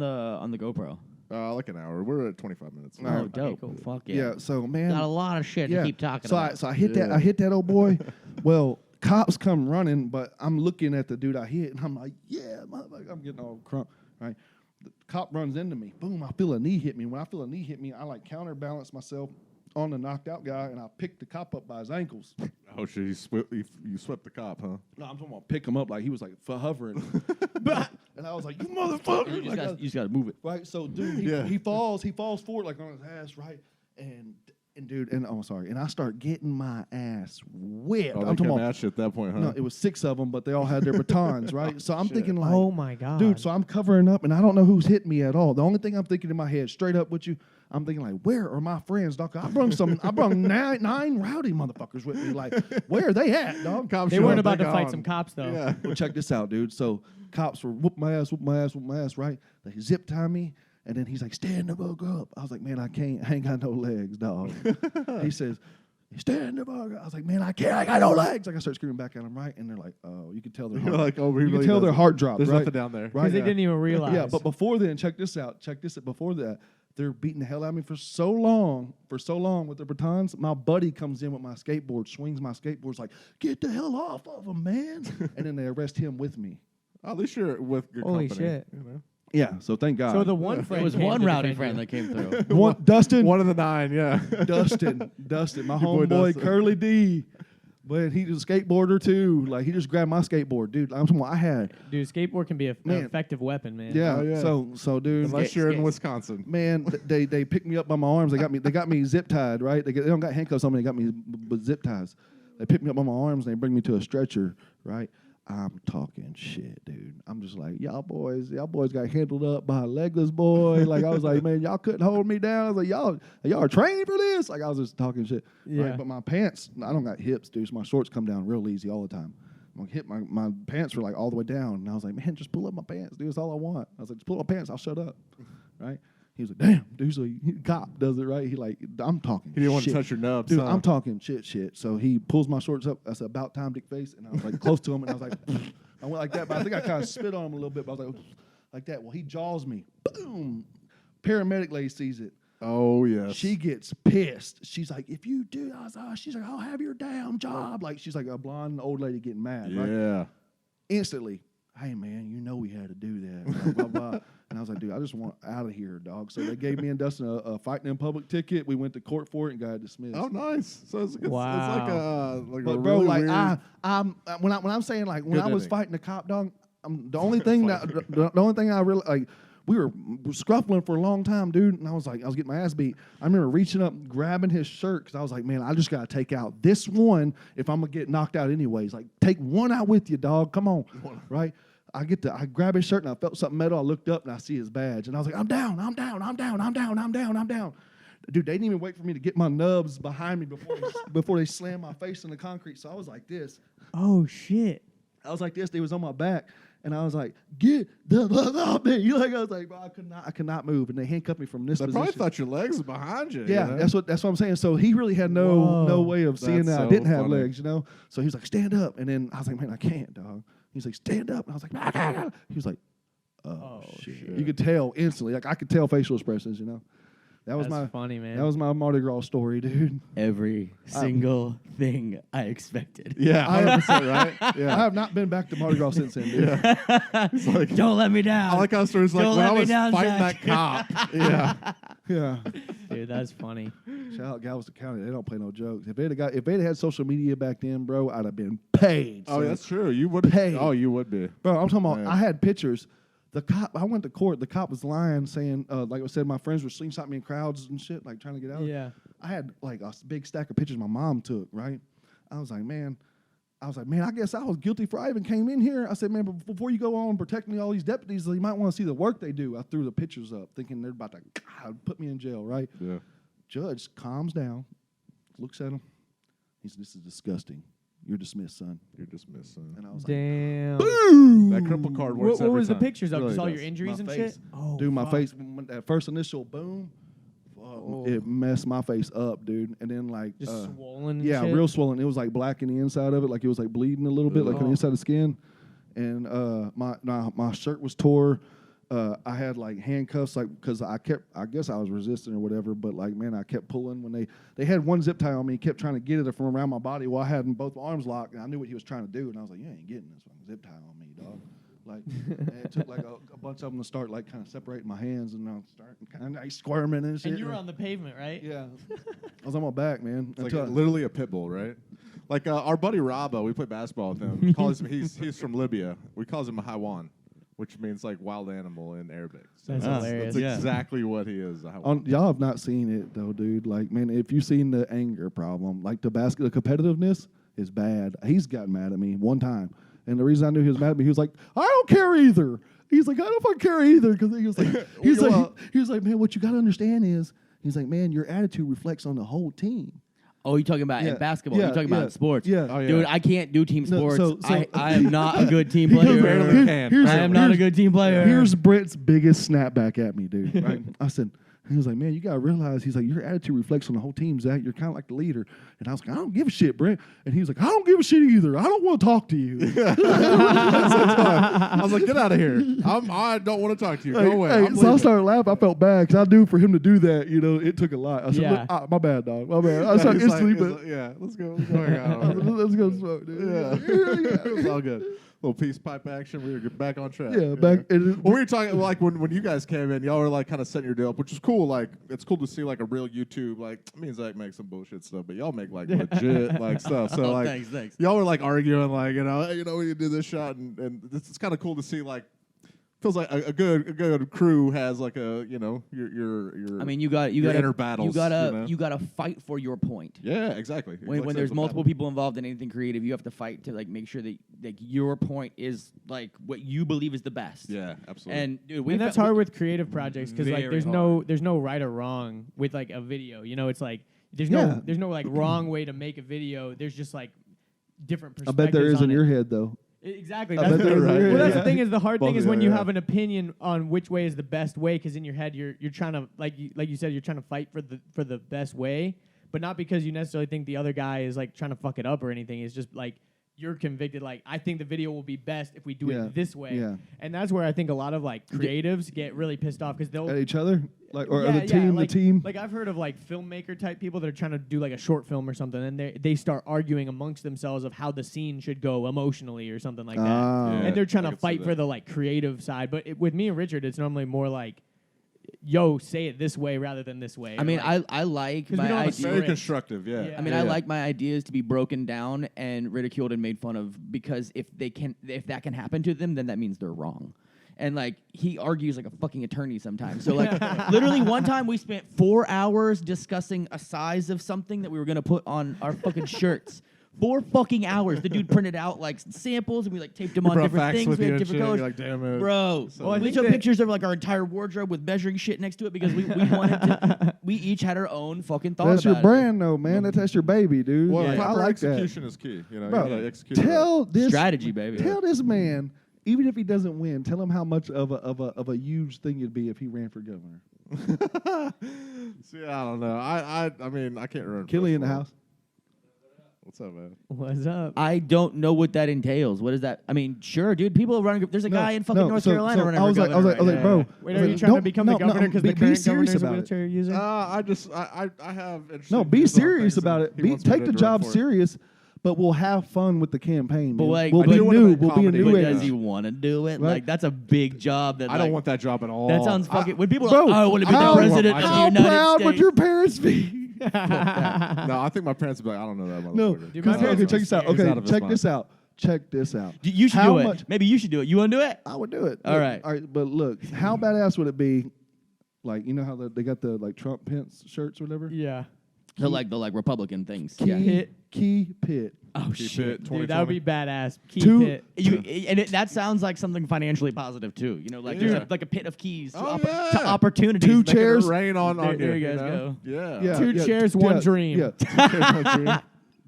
the GoPro? Like an hour. We're at 25 minutes. All right. Oh, dope. cool. Fuck Yeah. yeah. So man, Got a lot of shit to keep talking so about. I hit that. I hit that old boy. Well, cops come running, but I'm looking at the dude I hit, and I'm like, yeah, motherfucker. I'm getting all crump. Right. The cop runs into me. Boom! I feel a knee hit me. When I feel a knee hit me, I like counterbalance myself on the knocked out guy, and I pick the cop up by his ankles. Oh, shit. You swept the cop, huh? No, I'm talking about pick him up like he was like hovering. And I was like, you motherfucker! you Like, just got to move it. right? So, dude, Yeah. he falls forward like on his ass, right? And dude, and oh, sorry, and I start getting my ass whipped. Oh, I'm they talking came about at you at that point, huh? no, it was 6 of them, but they all had their batons, right? So I'm Shit. thinking like, Oh my god. dude, so I'm covering up, and I don't know who's hitting me at all. The only thing I'm thinking in my head, straight up with you, I'm thinking like, where are my friends, dog? I brung nine rowdy motherfuckers with me. Like, where are they at, dog? Cops they show weren't up, about they to fight gone. some cops though. Yeah. Well, check this out, dude. So cops were whoop my ass, right? They zip tie me, and then he's like, stand the fuck up. I was like, man, I ain't got no legs, dog. He says, stand the fuck up. I was like, man, I got no legs. Like I start screaming back at him, right? And they're like, oh, you can tell their You're heart. like, oh, he You can really tell their doesn't- heart dropped, There's right? nothing down there. Right. Because they didn't even realize. Yeah, but before then, check this out. Before that, they're beating the hell out of me for so long with their batons. My buddy comes in with my skateboard, swings my skateboard's like, get the hell off of him, man. And then they arrest him with me. At least you're with good Holy company. shit. You know? Yeah, so thank God. So the one friend It was came one to rowdy defend friend you. that came through. Dustin. One of the 9, yeah. Dustin, my Your boy homeboy Dustin. Curly D. But he was a skateboarder too. Like he just grabbed my skateboard, dude. I'm talking about I had, Dude, skateboard can be an Man. effective weapon, man. yeah. Oh, yeah. So dude, Unless you're in Wisconsin. man, they picked me up by my arms. They got me zip tied, right? They don't got handcuffs on me. They got me with zip ties. They picked me up by my arms and they bring me to a stretcher, right? I'm talking shit, dude. I'm just like, y'all boys got handled up by a legless boy. Like I was like, man, y'all couldn't hold me down. I was like, y'all are trained for this. Like I was just talking shit. Yeah. Right? But my pants, I don't got hips, dude. So my shorts come down real easy all the time. My pants were like all the way down, and I was like, man, just pull up my pants, dude. That's all I want. I was like, just pull up my pants, I'll shut up, right? He was like, damn, dude. So cop does it right. He like, I'm talking. He didn't want to shit. touch your nubs. Dude, huh? I'm talking shit. So he pulls my shorts up. That's about time, dick face. And I was like close to him, and I was like, I went like that, but I think I kind of spit on him a little bit. But I was like that. Well, he jaws me. Boom. Paramedic lady sees it. Oh, yes. She gets pissed. She's like, if you do, she's like, I'll have your damn job. Like she's like a blonde old lady getting mad. Right? Yeah. Instantly, hey man, you know we had to do that. Blah, blah, blah. And I was like, dude, I just want out of here, dog. So they gave me and Dustin a fighting in public ticket. We went to court for it and got dismissed. Oh, nice. So it's like Wow. a But a bro, really like weird, when I'm saying like when Good I was ending. fighting the cop, dog, the only thing the only thing I really like, we were scuffling for a long time, dude. And I was getting my ass beat. I remember reaching up, grabbing his shirt because I was like, man, I just gotta take out this one if I'm gonna get knocked out anyways. Like, take one out with you, dog. Come on, right? I grab his shirt and I felt something metal. I looked up and I see his badge and I was like, I'm down. Dude, they didn't even wait for me to get my nubs behind me before they slammed my face in the concrete. So I was like this. Oh shit. I was like this. They was on my back, and I was like, "Get the fuck off me!" I was like, "Bro, I could not move." And they handcuffed me from this They position. probably thought your legs were behind you. Yeah, you know? that's what I'm saying. So he really had no way of seeing That's that I so didn't have funny. legs, you know. So he was like, "Stand up," and then I was like, "Man, I can't, dog." He's like, "Stand up," and I was like, "Ah." He was like, "Oh, shit. You could tell instantly. Like I could tell facial expressions, you know. That was That's funny, man. That was my Mardi Gras story, dude. Every single thing I expected. Yeah, 100%, right? I Yeah. have not been back to Mardi Gras since then, dude. It's like, Don't let me down. I like how the story's like Don't when I let me was down, fighting Zach. that cop. Yeah. Yeah. Dude, that's funny. Shout out Galveston County. They don't play no jokes. If they'd had social media back then, bro, I'd have been paid. Oh, son. that's true. You would. Paid. Oh, you would be. Bro, I'm talking about. Yeah. I had pictures. The cop. I went to court. The cop was lying, saying, like I said, my friends were slingshotting me in crowds and shit, like trying to get out. Yeah. I had like a big stack of pictures my mom took. Right. I was like, man, I guess I was guilty for I even came in here. I said, man, but before you go on protecting all these deputies, you might want to see the work they do. I threw the pictures up, thinking they're about to put me in jail. Right. Yeah. Judge calms down, looks at him. He said, "This is disgusting. You're dismissed, son." You're dismissed. Son. And I was like, Damn. That cripple card works. What every was the time. pictures of? Really Just all does. your injuries My and face. shit? Oh, dude, my fuck. face, when that first initial boom, it messed my face up, dude. And then like, Just swollen and yeah, shit? real swollen. It was like black in the inside of it, like it was like bleeding a little bit, like on the inside of the skin. And my shirt was tore. I had like handcuffs, like because I guess I was resisting or whatever. But like, man, I kept pulling when they had one zip tie on me, kept trying to get it from around my body while I had both arms locked, and I knew what he was trying to do, and I was like, you ain't getting this fucking zip tie on me, dog. Like, and it took like a bunch of them to start like kind of separating my hands, and I was starting kind of like squirming and shit. And you were on the pavement, right? Yeah, I was on my back, man. It's like Until- literally a pit bull, right? Like our buddy Robbo, we play basketball with him. He's from Libya. We calls him a Haiwan, which means like wild animal in Arabic. So That's hilarious. That's Yeah. exactly what he is. A Haiwan. Y'all have not seen it though, dude. Like, man, if you've seen the anger problem, like the competitiveness is bad. He's gotten mad at me one time, and the reason I knew he was mad at me, he was like, "I don't care either." He's like, "I don't fucking care either," because he was like, he was like, "Man, what you got to understand is," he's like, "Man, your attitude reflects on the whole team." Oh, you talking about Yeah, in basketball? yeah, You're talking yeah, about in sports? yeah. Oh, yeah. Dude, I can't do team No, sports. so- I am not a good team He goes, player. barely can. I am not a good team player. Here's Brent's biggest snapback at me, dude. Right? I said, he was like, "Man, you gotta realize," he's like, "your attitude reflects on the whole team, Zach. You're kind of like the leader." And I was like, "I don't give a shit, Brent." And he was like, "I don't give a shit either. I don't want to talk to you." I was like, get out of here. I don't want to talk to you. Go away. I'm So I leaving. started laughing. I felt bad because I knew for him to do that, you know, it took a lot. I said, Yeah. "Look, my bad, dog. My bad." I Yeah, started he's like- instantly, he's but like, yeah, let's go hang out. let's go smoke, dude. Yeah, it was all good. little peace pipe action. We were back on track. Yeah, back. When we were talking, like when you guys came in, y'all were like kind of setting your deal up, which is cool. Like it's cool to see like a real YouTube. Like me and Zach make some bullshit stuff, but y'all make like legit like stuff. So like, thanks. y'all were like arguing, like we can do this shot, and it's kind of cool to see like. Feels like a good crew has like a your. I mean, you got inner battles. You gotta fight for your point. Yeah, exactly. When there's multiple people involved in anything creative, you have to fight to like make sure that like your point is like what you believe is the best. Yeah, absolutely. And dude, And that's hard with creative projects because like Very there's no right or wrong with like a video. You know, it's like there's no like wrong way to make a video. There's just like different I perspectives. bet there is on in it. your head though. Exactly. I That's bet there is in your well, head. that's the thing. Is the hard thing is when you yeah. have an opinion on which way is the best way, because in your head you're trying to like you said, you're trying to fight for the best way, but not because you necessarily think the other guy is like trying to fuck it up or anything. It's just like you're convicted. Like I think the video will be best if we do it this way. Yeah. And that's where I think a lot of like creatives get really pissed off because they'll At each other, like or yeah, the team, like, the team. Like I've heard of like filmmaker type people that are trying to do like a short film or something, and they start arguing amongst themselves of how the scene should go emotionally or something like that. Ah. Yeah, And they're trying I to can see fight that. for the like creative side. But with me and Richard, it's normally more like, yo, say it this way rather than this way. I mean, I like 'Cause we my don't have a idea. Very script. constructive. Yeah. Yeah. I mean, I like my ideas to be broken down and ridiculed and made fun of because if that can happen to them, then that means they're wrong. And like he argues like a fucking attorney sometimes. So like literally one time we spent 4 hours discussing a size of something that we were gonna put on our fucking shirts. 4 fucking hours. The dude printed out like samples and we like taped them on different things. We had different colors. Like, damn it. Bro, So- we took pictures of like our entire wardrobe with measuring shit next to it because we wanted to. We each had our own fucking thought That's about your brand, though, man. That's your baby, dude. Well, I proper like that. execution is key. You know, Bro, you gotta execute it right. Tell this Strategy, baby. Tell this man, even if he doesn't win, tell him how much of a huge thing it'd be if he ran for governor. See, I don't know. I mean, I can't remember. Killy in the house. What's up, man? what's up? I don't know what that entails. What is that? I mean, sure, dude. People are running. There's a guy in fucking North Carolina running I was for like, governor right bro. now. Wait, I are was you like, trying to don't- become no, the governor no, because be the current serious governor's a about it. wheelchair user? I have interesting No, be views on serious things, about and it. he wants me Take to the run job for it. serious, but we'll have fun with the campaign. But man. like, we'll I be do wanna new. make We'll be a comedy, new But yeah. does age. he want to do it? Right. Like, that's a big job. That I don't like, want that job at all. That sounds fucking. When people Bro, are like, oh, I want to be how- the president of the How United proud States. would your parents be? No, I think my parents would be like, I don't know that motherfucker. No, Dude, because my okay, parents check this out. He's out Okay, of his check mind. this out. Check this out. You should How do it. much- Maybe you should do it. You want to do it? I would do it. All right. All right, but look, how badass would it be? Like, you know how they got the like Trump Pence shirts or whatever? Yeah. The like Republican things. Key, Yeah. Key Pitt. Oh Keep shit. it, Dude, that would be 2020. badass. Keep Two- it. That sounds like something financially positive too. You know, like Yeah. there's like a pit of keys to, Oh, to yeah. opportunities. Two Making it chairs. rain on There you. you guys know? go. Yeah. Yeah, Two yeah, chairs, t- one yeah, dream. Yeah.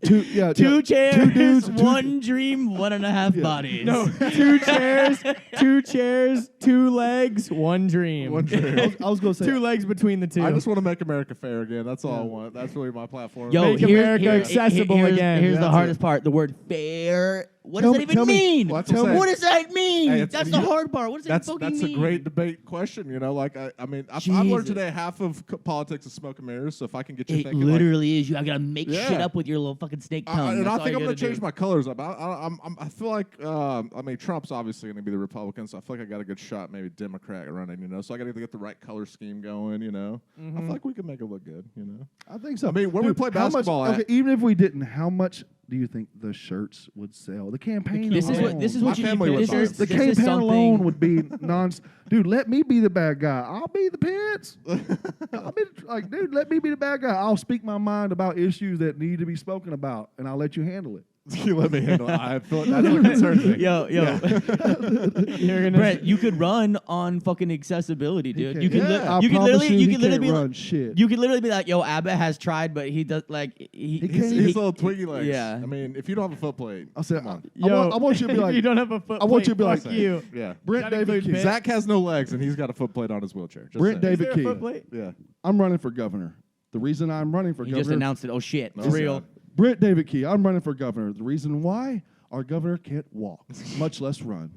Two Two chairs, two dudes, one dream, 1.5 bodies. No, 2 chairs, 2 legs, 1 dream. One dream. I was gonna say 2 legs between the 2. I just want to make America fair again. That's all I want. That's really my platform. Yo, Make America accessible again. Here's the That's hardest it. part. The word fair. What Tell does me- that even mean? Well, that's what I'm What saying. does that mean? Hey, it's- That's the you- hard part. What does that fucking That's mean? a great debate question. You know, like I mean, I've Jesus. learned today half of politics is smoke and mirrors. So if I can get you It thinking, like, literally is. You gotta make Yeah. shit up with your little fucking snake tongue. and That's I all think you I'm gonna gotta change do. my colors up. I feel like I mean Trump's obviously gonna be the Republican, so I feel like I got a good shot, maybe Democrat running. You know, so I got to get the right color scheme going. You know, I feel like we can make it look good. You know, I think so. I mean, where we play how much- basketball okay, at- even if we didn't, how much do you think the shirts would sell? The campaign. This is alone. what you My need family to would this buy is, it. The this is campaign something- alone would be Dude, let me be the bad guy. I'll be the Pence. I'll be like, dude, let me be the bad guy. I'll speak my mind about issues that need to be spoken about, and I'll let you handle it. you let me handle it. I feel like that's what concerns me. Yo, You're gonna Brett, you could run on fucking accessibility, dude. You could, Yeah. I you could promise literally, you he could literally can't be run like, shit. you could literally be like, yo, Abbott has tried, but he does like He He's, can't- he's little twiggy legs. Yeah. I mean, if you don't have a foot plate, I said, come on. I want you to be if like, you don't have a foot I want you to be plate, like, fuck you. Yeah. Brent That David include Key. Pitt? Zach has no legs and he's got a foot plate on his wheelchair. Just Brent saying. Is David there a Key. foot plate? Yeah. I'm running for governor. The reason I'm running for he governor. just announced it. Oh shit, it's Oh, real. God. Brent David Key. I'm running for governor. The reason why? Our governor can't walk, much less run.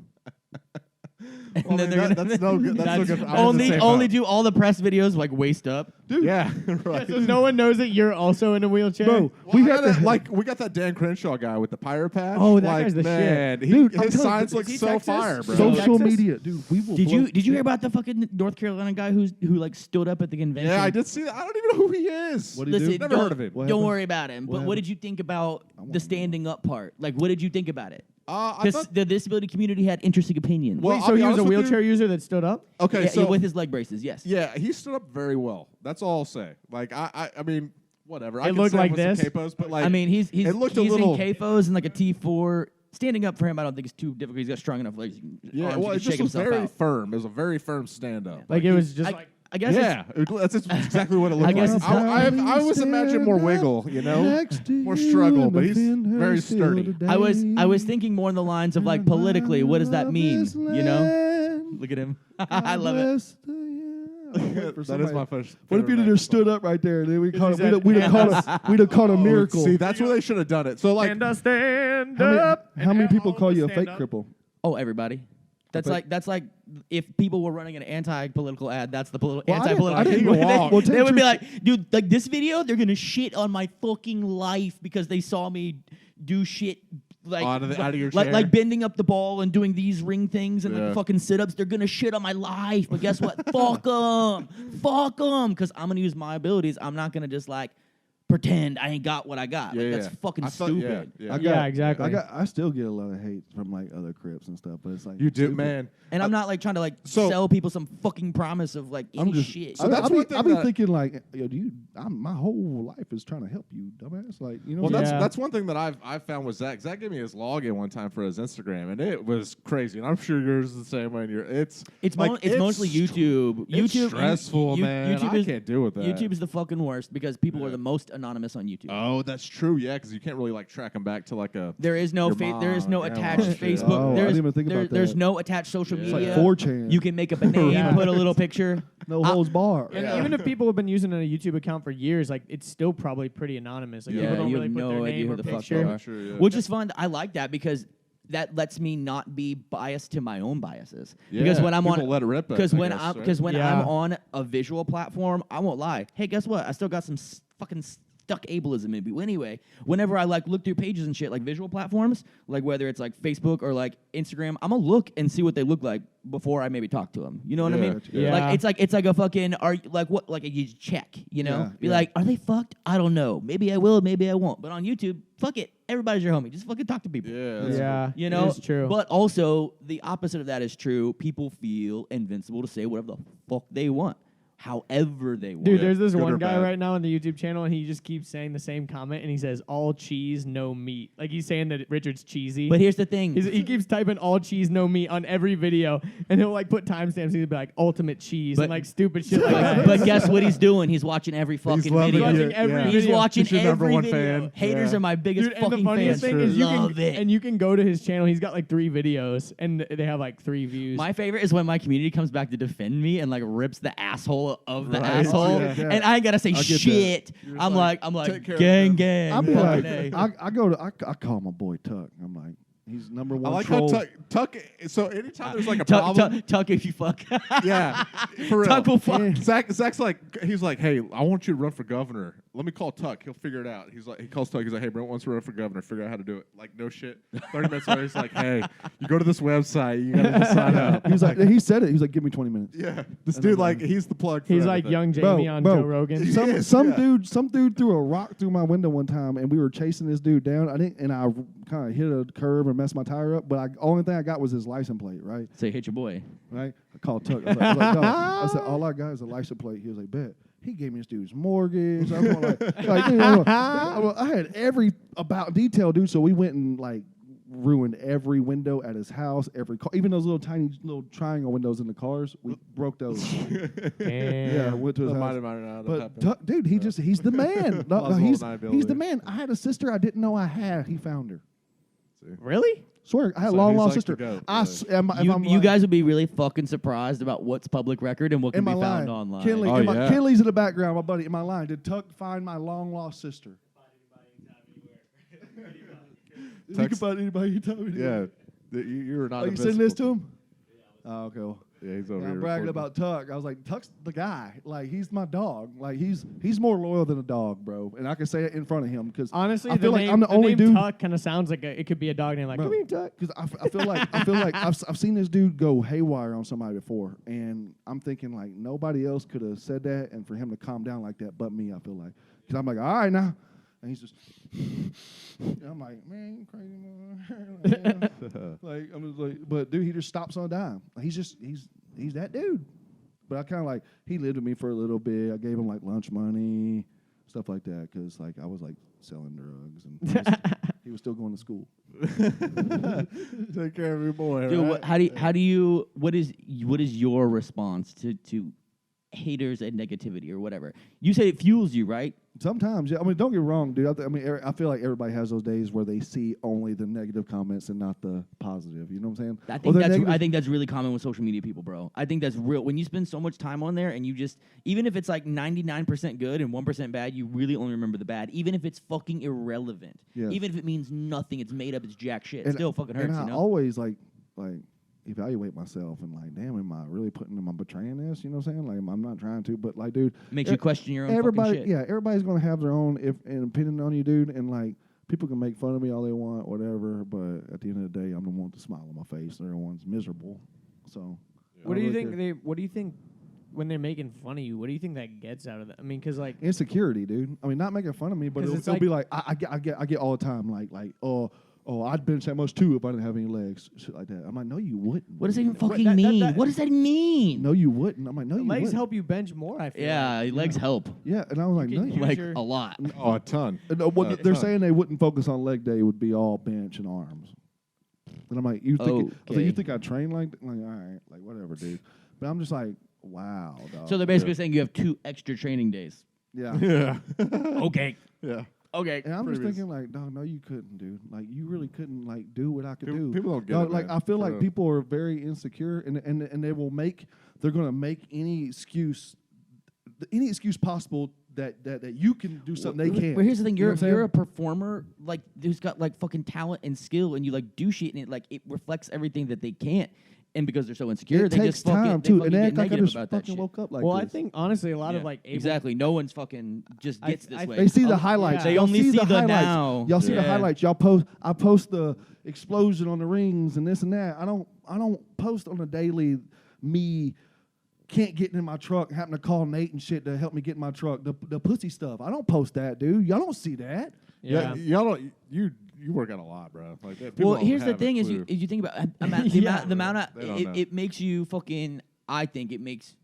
Well, I mean, that's no good. That's no good. I was the same only boat. do all the press videos like waist up. Dude, Yeah, right. So no one knows that you're also in a wheelchair. bro, Well, we we got the we got that Dan Crenshaw guy with the pirate patch. Oh, that like, guy's the man, shit. Dude, I'm his telling you, signs look is he so Texas? fire, bro. social Texas? media, dude. We will. Did you hear about the fucking North Carolina guy who like stood up at the convention? Yeah, I did see that. I don't even know who he is. What did he do? Listen, Never don't, heard of him. What Don't happened? worry about him. But what did you think about the standing up part? Like, what did you think about it? I Because thought, the disability community had interesting opinions. Well, Wait, I'll so be he was a honest with you. wheelchair user that stood up? okay, yeah, so with his leg braces, yes. yeah, he stood up very well. That's all I'll say. Like I mean, whatever. I It can looked say like with some this? capos, but like I mean, he's it looked a he's little. in CAFOs and like a T4. Standing up for him, I don't think it's too difficult. He's got strong enough legs. Yeah, Arms, well, he it can shake just was himself very out. firm. It was a very firm stand up. Like it was just I, like I guess Yeah, that's exactly what it looked I guess like. it's I was imagining more wiggle, you know, more struggle, but he's very sturdy. I was thinking more in the lines of like politically, what does that mean? You know? Look at him. I love it. That is my first. What if you'd have just stood up right there? And then we caught he it. said, We'd have caught a miracle. See, that's where they should have done it. So like, stand how many, up. how many people call you a fake cripple? Oh, everybody. That's like if people were running an anti-political ad, that's the Well, I anti-political didn't go ad. along. Well, They would be like, dude, like this video, they're gonna shit on my fucking life because they saw me do shit like Out of your like, chair? like bending up the ball and doing these ring things and like Yeah. fucking sit-ups. They're gonna shit on my life, but guess what? Fuck them, because I'm gonna use my abilities. I'm not gonna just like pretend I ain't got what I got. Yeah, Like, yeah. that's fucking I thought- stupid. yeah. Yeah, exactly. I still get a lot of hate from like other Crips and stuff, but it's like You do, stupid. man. And I'm not like trying to like So- sell people some fucking promise of like any I'm just, shit. So that's I one thing be that- thinking like, yo, my whole life is trying to help you, dumbass. Like, you know. Well, what I'm Yeah. that's one thing that I've found with Zach. Zach gave me his login one time for his Instagram, and it was crazy. And I'm sure yours is the same way. It's like, mostly YouTube. It's YouTube stressful, man. YouTube I is, can't deal with that. YouTube is the fucking worst because people are the most anonymous on YouTube. Oh, that's true. Yeah, because you can't really like track them back to like a. There is no Your there is no mom, attached grandma, shit. Facebook. Oh, I There's, didn't even think about there's that. no attached social Yeah. It's like media. 4chan. You can make up a name, Yeah. put a little picture. no holds bar. And Yeah. even if people have been using a YouTube account for years, like it's still probably pretty anonymous. Like Yeah, people don't you really have put no their idea name who or the fuck picture. they are. Sure, yeah. Which is fun. I like that because that lets me not be biased to my own biases. Yeah, Because when I'm people on let it rip. because I when guess, I'm right? because when Yeah. I'm on a visual platform, I won't lie. Hey, guess what? I still got some fucking stuck ableism in me. Anyway, whenever I like look through pages and shit, like visual platforms, like whether it's like Facebook or like Instagram, I'm gonna look and see what they look like before I maybe talk to them. You know what I Yeah, mean? yeah. Like it's like a fucking you check. You know, Yeah, be yeah. like, are they fucked? I don't know. Maybe I will. Maybe I won't. But on YouTube, fuck it. Everybody's your homie. Just fucking talk to people. Yeah. that's Yeah, You know, it's true. But also, the opposite of that is true. People feel invincible to say whatever the fuck they want, however they want. Dude, there's this Good or one guy bad. right now on the YouTube channel, and he just keeps saying the same comment, and he says, all cheese, no meat. Like, he's saying that Richard's cheesy. But here's the thing. He keeps typing all cheese, no meat on every video, and he'll, like, put timestamps. He'll be like, ultimate cheese, But- and, like, stupid shit like that. but guess what he's doing? He's watching every fucking loving video. it. watching every Yeah. He's video. watching He's your number every one video. fan. Haters Yeah. are my biggest Dude, and the fucking funniest fans. thing is Love it. you can go to his channel. He's got like 3 videos, and they have like 3 views. My favorite is when my community comes back to defend me and like rips the asshole of the Right. asshole, Yeah. and I ain't gotta say I get that. shit. You're I'm like, like take care of gang them. gang. I'll be fucking like, A. I call my boy Tuck. I'm like, he's number one I like troll. how Tuck. So anytime there's like a Tuck, problem, tuck if you fuck. yeah, for real. Tuck will fuck. Zach's like, he's like, hey, I want you to run for governor. Let me call Tuck. He'll figure it out. He's like, he calls Tuck. He's like, hey, Brent wants to run for governor. Figure out how to do it. Like, no shit. 30 minutes later, he's like, hey, you go to this website. You gotta just sign up. He was like, he said it. He was like, give me 20 minutes. Yeah, this dude, like, he's the plug. For He's like everything. young Jamie on Joe Rogan. Yes, Some yeah. dude threw a rock through my window one time, and we were chasing this dude down. I kind of hit a curb and messed my tire up. But only thing I got was his license plate. Right. Say hit your boy. Right. I called Tuck. I was like, dog. I said, all I got is a license plate. He was like, bet. He gave me this dude's mortgage. I was like, dude, I had every about detail, dude. So we went and like ruined every window at his house, every car, even those little tiny little triangle windows in the cars. We broke those. Yeah, went to his That might house. have not But happened. Tuck, dude, he's the man. No, Plausible he's deniability. the man. I had a sister I didn't know I had. He found her. Really? Swear, I had So a long he's lost like the sister. goat, I really. s- am, if You, I'm you lying- guys would be really fucking surprised about what's public record and what can am be I found lying? online. Kinley, Oh, yeah. Kinley's in the background, my buddy. Am I lying? Did Tuck find my long lost sister? You can Text- find anybody you tell me. Yeah, you were not. Oh, you send this to him? Oh, okay. Well, Yeah, he's over yeah, here. I'm bragging recording. about Tuck. I was like, Tuck's the guy. Like, he's my dog. Like, he's more loyal than a dog, bro. And I can say it in front of him because Honestly, I feel like name, I'm the only name dude. Tuck kind of sounds like it could be a dog name. Like, Bro, come here, Tuck. Because I feel like I've seen this dude go haywire on somebody before, and I'm thinking like nobody else could have said that, and for him to calm down like that, but me. I feel like because I'm like, all right now, and he's just. And I'm like, man, you crazy man. Like I'm just like, but dude, he just stops on a dime. He's that dude. But I kind of like he lived with me for a little bit. I gave him like lunch money, stuff like that, because like I was like selling drugs, and he was still going to school. Take care of your boy. Dude, right? what is your response to haters and negativity or whatever? You say it fuels you, right? Sometimes, yeah. I mean, don't get me wrong, dude. I feel like everybody has those days where they see only the negative comments and not the positive. You know what I'm saying? I think that's really common with social media people, bro. I think that's real. When you spend so much time on there and you just, even if it's like 99% good and 1% bad, you really only remember the bad. Even if it's fucking irrelevant. Yes. Even if it means nothing, it's made up, it's jack shit. It still fucking hurts, and I you know? always like evaluate myself and like, damn, am I really betraying this? You know what I'm saying? Like, I'm not trying to, but like, dude, Makes you question your own fucking shit. Yeah, everybody's gonna have their own opinion on you, dude, and like people can make fun of me all they want, whatever, but at the end of the day, I'm the one with the smile on my face, and everyone's miserable. So, What do you think What do you think when they're making fun of you? What do you think that gets out of that? I mean, because like insecurity, dude. I mean, not making fun of me, but it'll be like I get all the time, like oh, I'd bench that much too if I didn't have any legs, shit like that. I'm like, no, you wouldn't. What does that even fucking mean? What does that mean? No, you wouldn't. I'm like, no, you legs wouldn't. help you bench more. I feel. Yeah, like. legs help. Yeah, and I was like, no, can you use Like your- a lot. Oh, a ton. they're saying they wouldn't focus on leg day. It would be all bench and arms. And I'm like, you think? I was like, you think I train like all right, like whatever, dude. But I'm just like, wow, dog. So they're basically saying you have 2 extra training days. yeah. Yeah. Okay. Yeah. Okay. And I'm just Previous. thinking like, no, you couldn't, dude. Like, you really couldn't like do what I could do. People don't get No, it. like man. I feel For like real. people are very insecure, and they're gonna make any excuse possible that you can do something they can't. But here's the thing: You know what I'm saying? you're a performer, like who's got like fucking talent and skill, and you like do shit, and it reflects everything that they can't. And because they're so insecure, It they takes just fucking, time they too, fucking and they get act like I negative just about that fucking shit. woke up like Well, this. I think honestly, a lot of Yeah, like able- exactly. No one's fucking just gets this way. They see the highlights. yeah. They Y'all only see the highlights. now. Y'all see the Yeah. highlights. I post the explosion on the rings and this and that. I don't post on a daily me can't get in my truck, having to call Nate and shit to help me get in my truck. The pussy stuff. I don't post that, dude. Y'all don't see that. Yeah. Y'all don't. You work out a lot, bro. Like that. Well, here's the thing: is you think about the amount of They don't know. it makes you fucking. I think it makes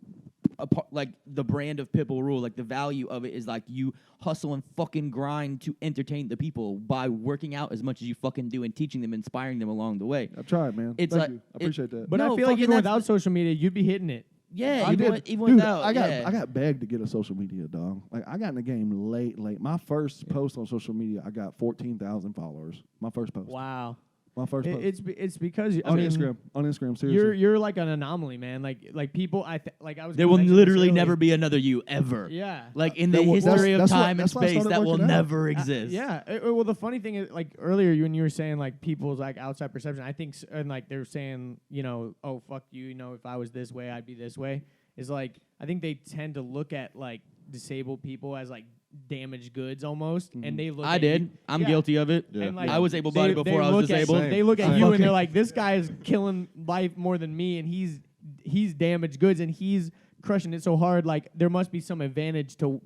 a part, like the brand of Cripple Rule, like the value of it is like you hustle and fucking grind to entertain the people by working out as much as you fucking do and teaching them, inspiring them along the way. I tried, man. It's Thank like- you. I appreciate that. But No, I feel like fucking even that's without social media, you'd be hitting it. Yeah, I even, did. even Dude, without. I yeah. got begged to get a social media, dog. Like I got in the game late. My first post on social media, I got 14,000 followers. My first post. Wow. My first post. It's because on I mean, Instagram. On Instagram, seriously. You're like an anomaly, man. Like people, I was. There gonna will mention this literally earlier. never be another you ever. Yeah. Like in the That will- history of that's why- time and that's why I space, started that will working out. never exist. Yeah. Well, the funny thing is, like earlier when you were saying like people's like outside perception, I think, and like they're saying, oh fuck you, if I was this way, I'd be this way. Is like I think they tend to look at like disabled people as like damaged goods almost, and they look. I at did. You, I'm yeah. guilty of it. Yeah. And, like, I was able-bodied before I was look at- disabled. Same. They look at Same. you and they're like, this guy is killing life more than me, and he's damaged goods, and he's crushing it so hard. Like there must be some advantage to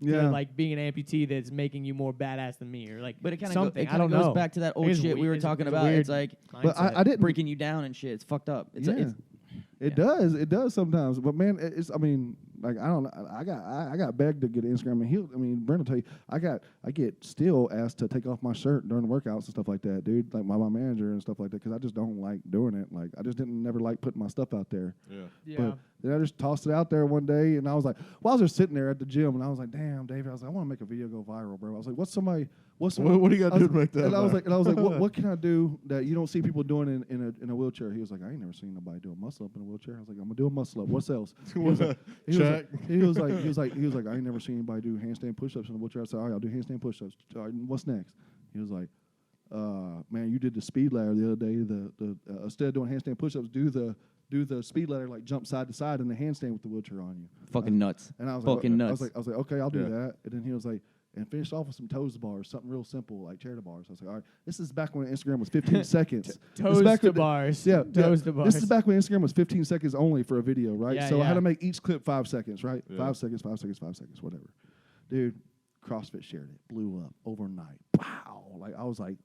like being an amputee that's making you more badass than me, or like. But it kind something. of I don't goes know. back to that old It's shit we were it's- talking it's a about. weird It's like But mindset. I didn't. breaking you down and shit. It's fucked up. It's It does. It does sometimes. But man, it's. I mean, like I don't know. I got begged to get Instagram, and Brent will tell you, I get still asked to take off my shirt during workouts and stuff like that, dude. Like my manager and stuff like that, because I just don't like doing it. Like I just never like putting my stuff out there. Yeah. Yeah. But then I just tossed it out there one day, and I was like, well, I was just sitting there at the gym, and I was like, damn, David, I was like, I want to make a video go viral, bro. I was like, what do you got to do to make that? And I was like, viral? what can I do that you don't see people doing in a wheelchair? He was like, I ain't never seen nobody do a muscle up in a wheelchair. I was like, I'm gonna do a muscle up. What else? He was like, I ain't never seen anybody do handstand push-ups in a wheelchair. I said, all right, I'll do handstand push-ups. All right, what's next? He was like, man, you did the speed ladder the other day. The instead of doing handstand push-ups, do do the speed ladder, like jump side to side in the handstand with the wheelchair on you. Fucking nuts. And I was Fucking like, nuts. I was like, okay, I'll do that. And then he was like, and finished off with some toes to bars, something real simple like chair to bars. I was like, all right, this is back when Instagram was 15 seconds. Toes to bars. Yeah, Toes to bars. This is back when Instagram was 15 seconds only for a video, right? Yeah, so I had yeah. to make each clip 5 seconds, right? Yeah. 5 seconds, 5 seconds, 5 seconds, whatever. Dude, CrossFit shared it, blew up overnight. Wow! Like I was like,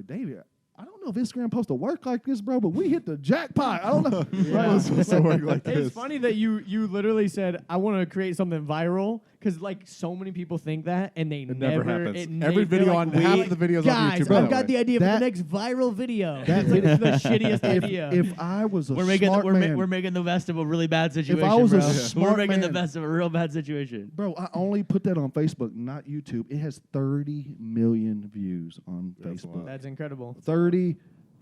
David, I don't know if Instagram supposed to work like this, bro, but we hit the jackpot. I don't know. Yeah. It's supposed to work like this. It's funny that you literally said, I want to create something viral, because like so many people think that, and they It never happens. they're Every video like, on half of the videos on guys, YouTube. I've got the idea for That- the next viral video. that- It's the shittiest idea. If I was a We're making smart man, we're making the best of a really bad situation. I was a bro. smart we're making the man- best of a real bad situation. bro, I only put that on Facebook, not YouTube. It has 30 million views on That's a Facebook. lot. That's incredible. 30.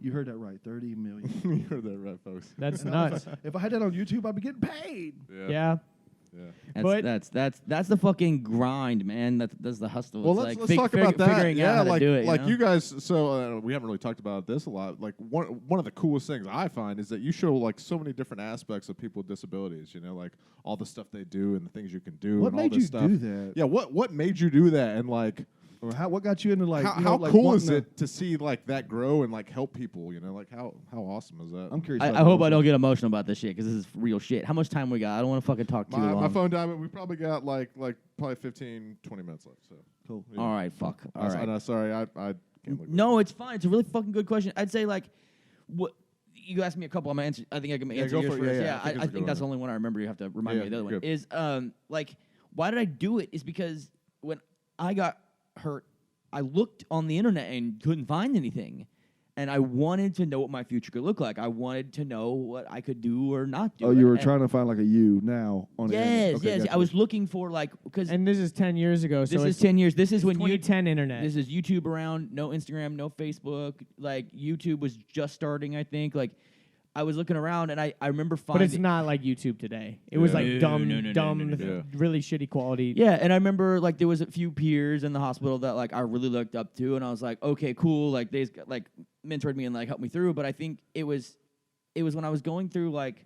You heard that right. 30 million. You heard that right, folks. That's nuts. If I had that on YouTube, I'd be getting paid. Yeah. But- That's the fucking grind, man. That's the hustle. Well, It's let's talk about that. Figuring Yeah, out how like to do it. like you know? you guys. So we haven't really talked about this a lot. Like one of the coolest things I find is that you show like so many different aspects of people with disabilities. You know, like all the stuff they do and the things you can do. What and all made this you stuff. do that? Yeah. What made you do that? And like, Or what got you into like? how, you know, how like cool wanting is to- it to see like that grow and like help people? You know, like how awesome is that? I'm curious. I about hope that I also. don't get emotional about this shit because this is real shit. How much time we got? I don't want to fucking talk too long. My phone died. We probably got like probably 15, 20 minutes left. So Cool. yeah. All right, fuck. All right. No, sorry, I can't believe No, it's fine. It's a really fucking good question. I'd say like, what you asked me a couple. I'm gonna answer. I think I can answer go yours for it. first. Yeah, I think it's I a good think that's the one. only one I remember. You have to remind me of the other one. good. Is like, why did I do it? Is because when I got hurt, I looked on the internet and couldn't find anything. And I wanted to know what my future could look like. I wanted to know what I could do or not do. Oh, you were And- trying to find like a you now on the internet. Yes, Okay, yes. gotcha. I was looking for like because And this is 10 years ago. So this is it's 10 years. This is when 2010 internet. This is YouTube around. No Instagram, no Facebook. Like YouTube was just starting. I think. Like I was looking around and I remember but finding. it's not like YouTube today. It was like No, dumb, no, no, no, dumb, no, no, no. really shitty quality. Yeah, and I remember like there was a few peers in the hospital that like I really looked up to, and I was like, okay, cool. Like they like mentored me and like helped me through. But I think it was when I was going through like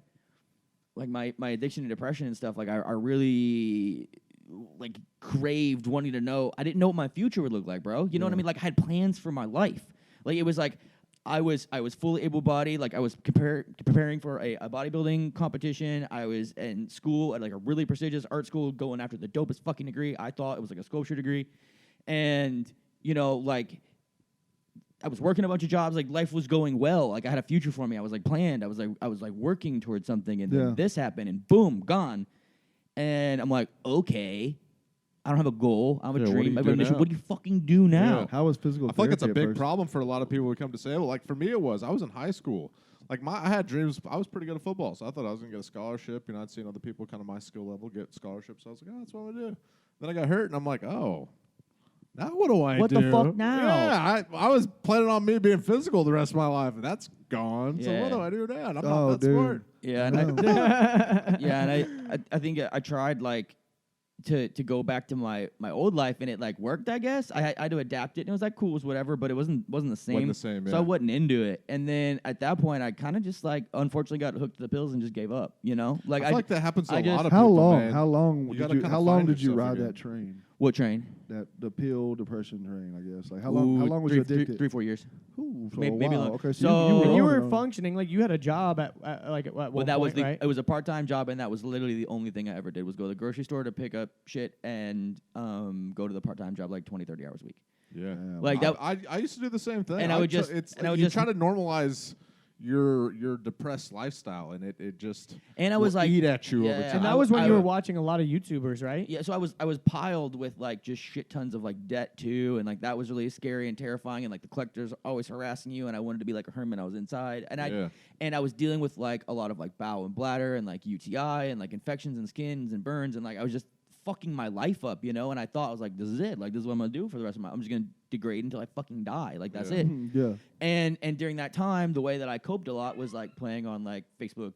my addiction and depression and stuff. Like I really like craved wanting to know. I didn't know what my future would look like, bro. You know what I mean? Like I had plans for my life. Like it was like I was fully able-bodied. Like I was preparing for a bodybuilding competition. I was in school at like a really prestigious art school, going after the dopest fucking degree. I thought it was like a sculpture degree, and you know, like I was working a bunch of jobs. Like life was going well. Like I had a future for me. I was like planned. I was like working towards something, and Yeah. then this happened, and boom, gone. And I'm like, okay, I don't have a goal. I have a Yeah, what do dream. you I have do an mission. now? What do you fucking do now? Yeah. How was physical? I feel like it's a therapy at big first? problem for a lot of people who come disabled. Like for me, it was. I was in high school. Like I had dreams. I was pretty good at football, so I thought I was gonna get a scholarship. You know, I'd seen other people kind of my skill level get scholarships. So I was like, oh, that's what I'm gonna do. Then I got hurt, and I'm like, oh, now what do I What do? the fuck now? Yeah, I was planning on me being physical the rest of my life, and that's gone. So Yeah. what do I do now? And I'm Oh, not that dude. smart. Yeah, and yeah, and I think I tried like to go back to my old life, and it like worked. I guess I had to adapt it, and it was like cool, it was whatever, but it wasn't the same. Wasn't the same, So yeah. I wasn't into it. And then at that point, I kind of just like unfortunately got hooked to the pills and just gave up. You know, like I feel like that happens to I a just- lot of How people. long? Man. How long? You did gotta you, kinda how long find did you yourself ride again. that train? what train? The pill depression train, I guess. Like how long? How long was you addicted? 3-4 years. Ooh, so Maybe a while. longer. Okay, So- so But you you were were on- functioning like you had a job at one But that was point, right? it was a part-time job, and that was literally the only thing I ever did was go to the grocery store to pick up shit and go to the part-time job like 20-30 hours a week. Yeah, Like that- I used to do the same thing. And I would just- It's and I would you just- try to normalize your depressed lifestyle, and it just And I will was like, eat at you yeah, over and time. that was when you were would- watching a lot of YouTubers, right? Yeah, so I was piled with like just shit tons of like debt too, and like that was really scary and terrifying, and like the collectors always harassing you, and I wanted to be like a hermit. I was inside, and I was dealing with like a lot of like bowel and bladder and like UTI and like infections and skins and burns, and like I was just fucking my life up, you know. And I thought I was like, this is it, like this is what I'm gonna do for the rest of my. I'm just gonna degrade until I fucking die, like that's Yeah. it. Yeah. And during that time, the way that I coped a lot was like playing on like Facebook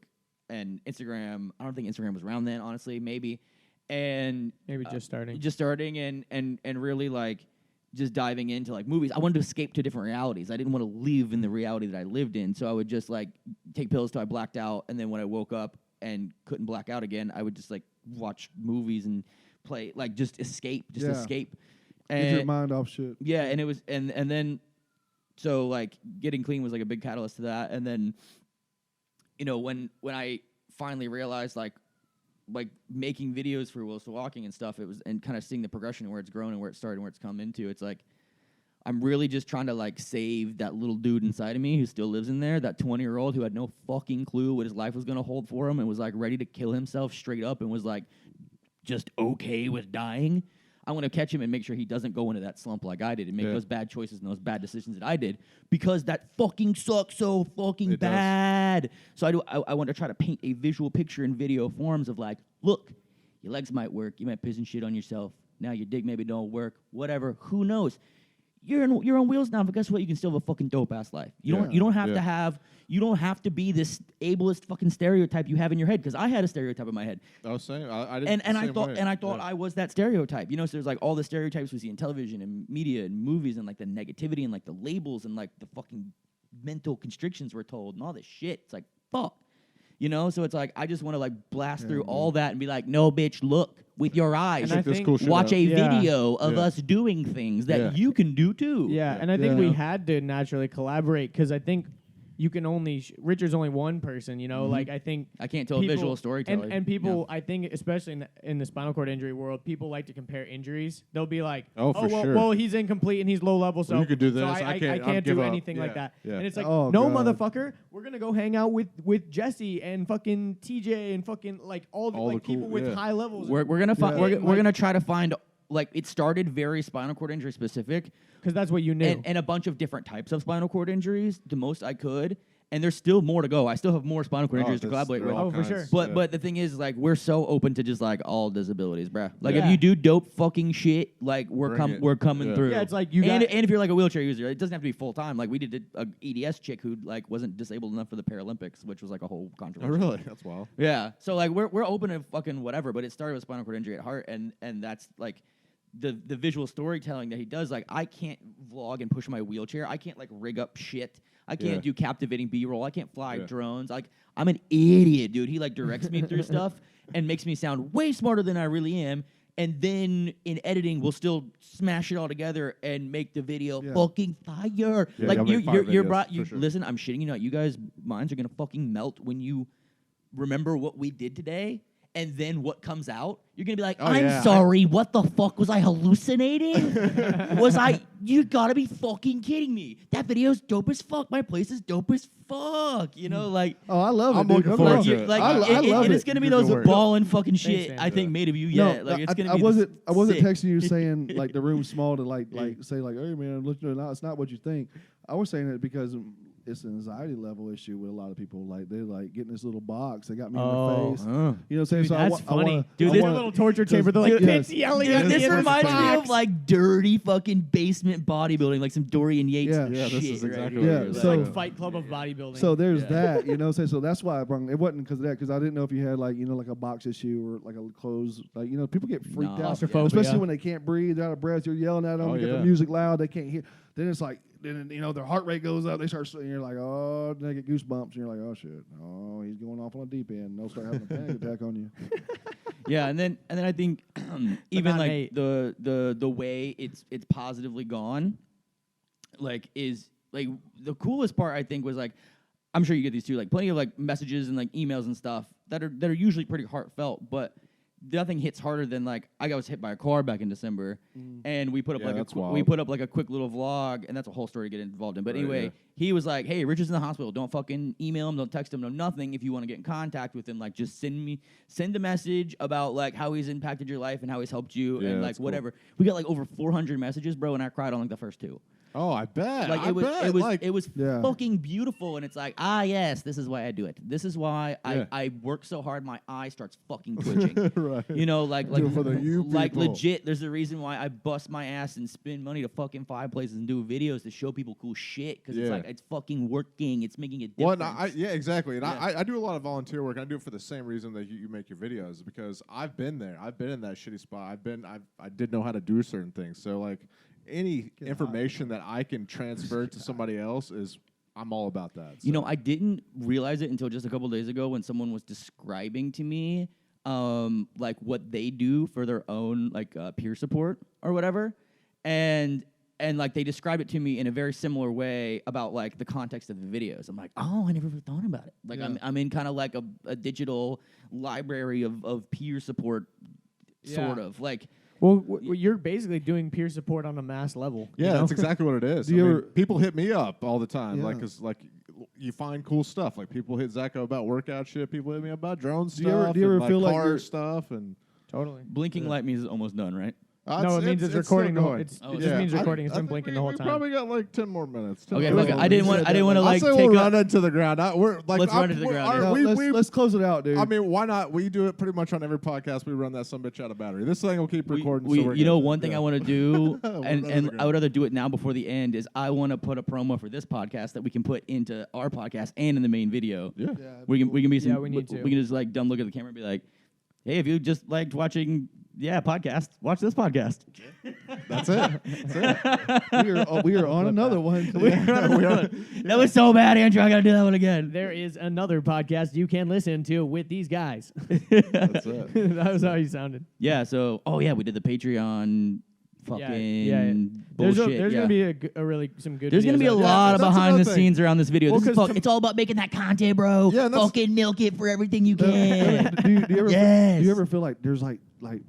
and Instagram. I don't think Instagram was around then, honestly, maybe. And Maybe just starting. just starting and really like just diving into like movies. I wanted to escape to different realities. I didn't want to live in the reality that I lived in. So I would just like take pills till I blacked out, and then when I woke up and couldn't black out again, I would just like watch movies and play, like just escape. Get your mind off shit. Yeah, and it was and then so like getting clean was like a big catalyst to that. And then when I finally realized like making videos for Wheels2Walking and stuff, it was, and kind of seeing the progression and where it's grown and where it started and where it's come into, it's like I'm really just trying to like save that little dude inside of me who still lives in there, that 20-year-old who had no fucking clue what his life was going to hold for him and was like ready to kill himself straight up and was like just okay with dying. I want to catch him and make sure he doesn't go into that slump like I did and make those bad choices and those bad decisions that I did, because that fucking sucks so fucking bad. So I want to try to paint a visual picture in video forms of like, look, your legs might work, you might piss and shit on yourself, now your dick maybe don't work, whatever, who knows? You're on wheels now, but guess what? You can still have a fucking dope ass life. You don't have to be this ableist fucking stereotype you have in your head, because I had a stereotype in my head. I was saying I didn't. And I thought I was that stereotype. So there's like all the stereotypes we see in television and media and movies, and like the negativity and like the labels and like the fucking mental constrictions we're told and all this shit. It's like fuck. So it's like I just want to like blast through all that and be like, no, bitch, look with your eyes. And I think, watch a video of us doing things that you can do too. Yeah, and I think we had to naturally collaborate, because I think you can only Richard's only one person, like I think I can't tell people, visual storytelling. And people, I think especially in the spinal cord injury world, people like to compare injuries. They'll be like, well, he's incomplete and he's low level, so you could do this. So I can't do anything like that. Yeah. And it's like, Oh, no, God. motherfucker, we're gonna go hang out with Jesse and fucking TJ and fucking like all the the people cool- with high levels. We're gonna find Yeah. we're gonna try to find, like, it started very spinal cord injury specific, because that's what you knew. and a bunch of different types of spinal cord injuries, the most I could. And there's still more to go. I still have more spinal cord injuries to collaborate with. for sure. But the thing is, like, we're so open to just like all disabilities, bruh. Like, if Yeah. you do dope fucking shit, like we're coming Yeah. through. Yeah, it's like and if you're like a wheelchair user, it doesn't have to be full time. Like we did a EDS chick who like wasn't disabled enough for the Paralympics, which was like a whole Oh, controversy. really? That's wild. Yeah. So like we're open to fucking whatever, but it started with spinal cord injury at heart, and that's like the visual storytelling that he does. Like I can't vlog and push my wheelchair. I can't like rig up shit. I can't do captivating B-roll. I can't fly drones. Like I'm an idiot, dude. He like directs me through stuff and makes me sound way smarter than I really am. And then in editing, we'll still smash it all together and make the video fucking fire. Yeah, like y'all make fire you're videos, for sure. listen, I'm shitting you not. You guys' minds are gonna fucking melt when you remember what we did today. And then what comes out, you're going to be like, I'm sorry, what the fuck? Was I hallucinating? You gotta be fucking kidding me. That video's dope as fuck. My place is dope as fuck. Like. Oh, I love it. I'm dude. looking I forward love to it. it. Like, I love it. It's going to be Good those work. ballin' fucking shit man. I think made of you No, yet. Like, it's going to I be wasn't sick. texting you saying like the room's small to like say like, hey man, look, no, it's not what you think. I was saying it because it's an anxiety level issue with a lot of people. Like they're like getting this little box. They got me in the face. You know what I'm saying? Dude, So that's I funny. wanna, Dude, I this wanna- little torture chamber. They're like, Dude, kids yes. yelling Dude, at this me in reminds me box. of like dirty fucking basement bodybuilding, like some Dorian Yates Yeah. Yeah, shit. this is exactly right what Yeah, it is. It's so- like Fight Club of bodybuilding. So there's that, you know what I'm saying? So that's why I brought it. Wasn't because of that, because I didn't know if you had like, like a box issue or like a clothes, like, people get freaked No. out. Claustrophobia. Especially when they can't breathe, they're out of breath, you're yelling at them, Oh, you get yeah. the music loud, they can't hear. Then it's like, their heart rate goes up, they start, and you're like, oh, they get goosebumps, and you're like, oh shit, oh, he's going off on a deep end, and they'll start having a panic attack on you. Yeah, and then I think even not like hate. the way it's positively gone, like is like the coolest part I think was like, I'm sure you get these too, like plenty of like messages and like emails and stuff that are usually pretty heartfelt, but nothing hits harder than like I was hit by a car back in December, and we put up Yeah, like that's we wild. put up like a quick little vlog, and that's a whole story to get involved in. But Right, anyway, yeah. he was like, "Hey, Richard's in the hospital. Don't fucking email him. Don't text him. No nothing. If you want to get in contact with him, like just send a message about like how he's impacted your life and how he's helped you Yeah, and like that's cool. whatever." We got like over 400 messages, bro, and I cried on like the first two. Oh, I bet. Like I bet. it was Yeah. fucking beautiful, and it's like, yes, this is why I do it. This is why Yeah. I work so hard, my eye starts fucking twitching. Right. Like Do it for the you like people. legit. There's a reason why I bust my ass and spend money to fucking 5 places and do videos to show people cool shit, because it's Yeah. like it's fucking working. It's making a Well, difference. and exactly. And Yeah. I do a lot of volunteer work. I do it for the same reason that you make your videos, because I've been there. I've been in that shitty spot. I didn't know how to do certain things. So like, any information that I can transfer to somebody else I'm all about that. You know, I didn't realize it until just a couple days ago when someone was describing to me like what they do for their own like peer support or whatever, and like they described it to me in a very similar way about like the context of the videos. I'm like, oh, I never really thought about it. Like I'm in kind of like a digital library of peer support, sort of like. Well, you're basically doing peer support on a mass level. Yeah, you know? that's exactly what it is. People hit me up all the time, like, 'cause like you find cool stuff. Like people hit Zach about workout shit. People hit me up about drone stuff. Do you ever and, feel like car you're- stuff and Totally. Blinking light means it's almost done, right? No, it means it's still recording the whole. going. It just means recording. It's been blinking the whole We time. probably got like 10 more minutes. 10 Okay, more fuck it. minutes. I didn't want to like I say take we'll up. run into the ground. We're like, Let's run into the ground, No, let's close it out, dude. I mean, why not? We do it pretty much on every podcast. We run that sumbitch out of battery. This thing will keep recording. so we're You know, good. one thing Yeah. I want to do, We'll and run into the I would rather do it now before the end, is I want to put a promo for this podcast that we can put into our podcast and in the main video. Yeah. We can be some. Yeah, we need to. We can just like dumb look at the camera and be like, hey, if you just liked watching, podcast, watch this podcast. That's it. we are on another one. That was so bad, Andrew. I gotta do that one again. There is another podcast you can listen to with these guys. That's it. That was how you sounded. Yeah. So, we did the Patreon. Fucking yeah. There's bullshit. gonna be a really some good. There's gonna be a videos out lot of That's behind the another thing. scenes around this video. Well, This is 'cause it's all about making that content, bro. Yeah, that's- Fucking milk it for everything you can. do you Yes. ever feel like there's like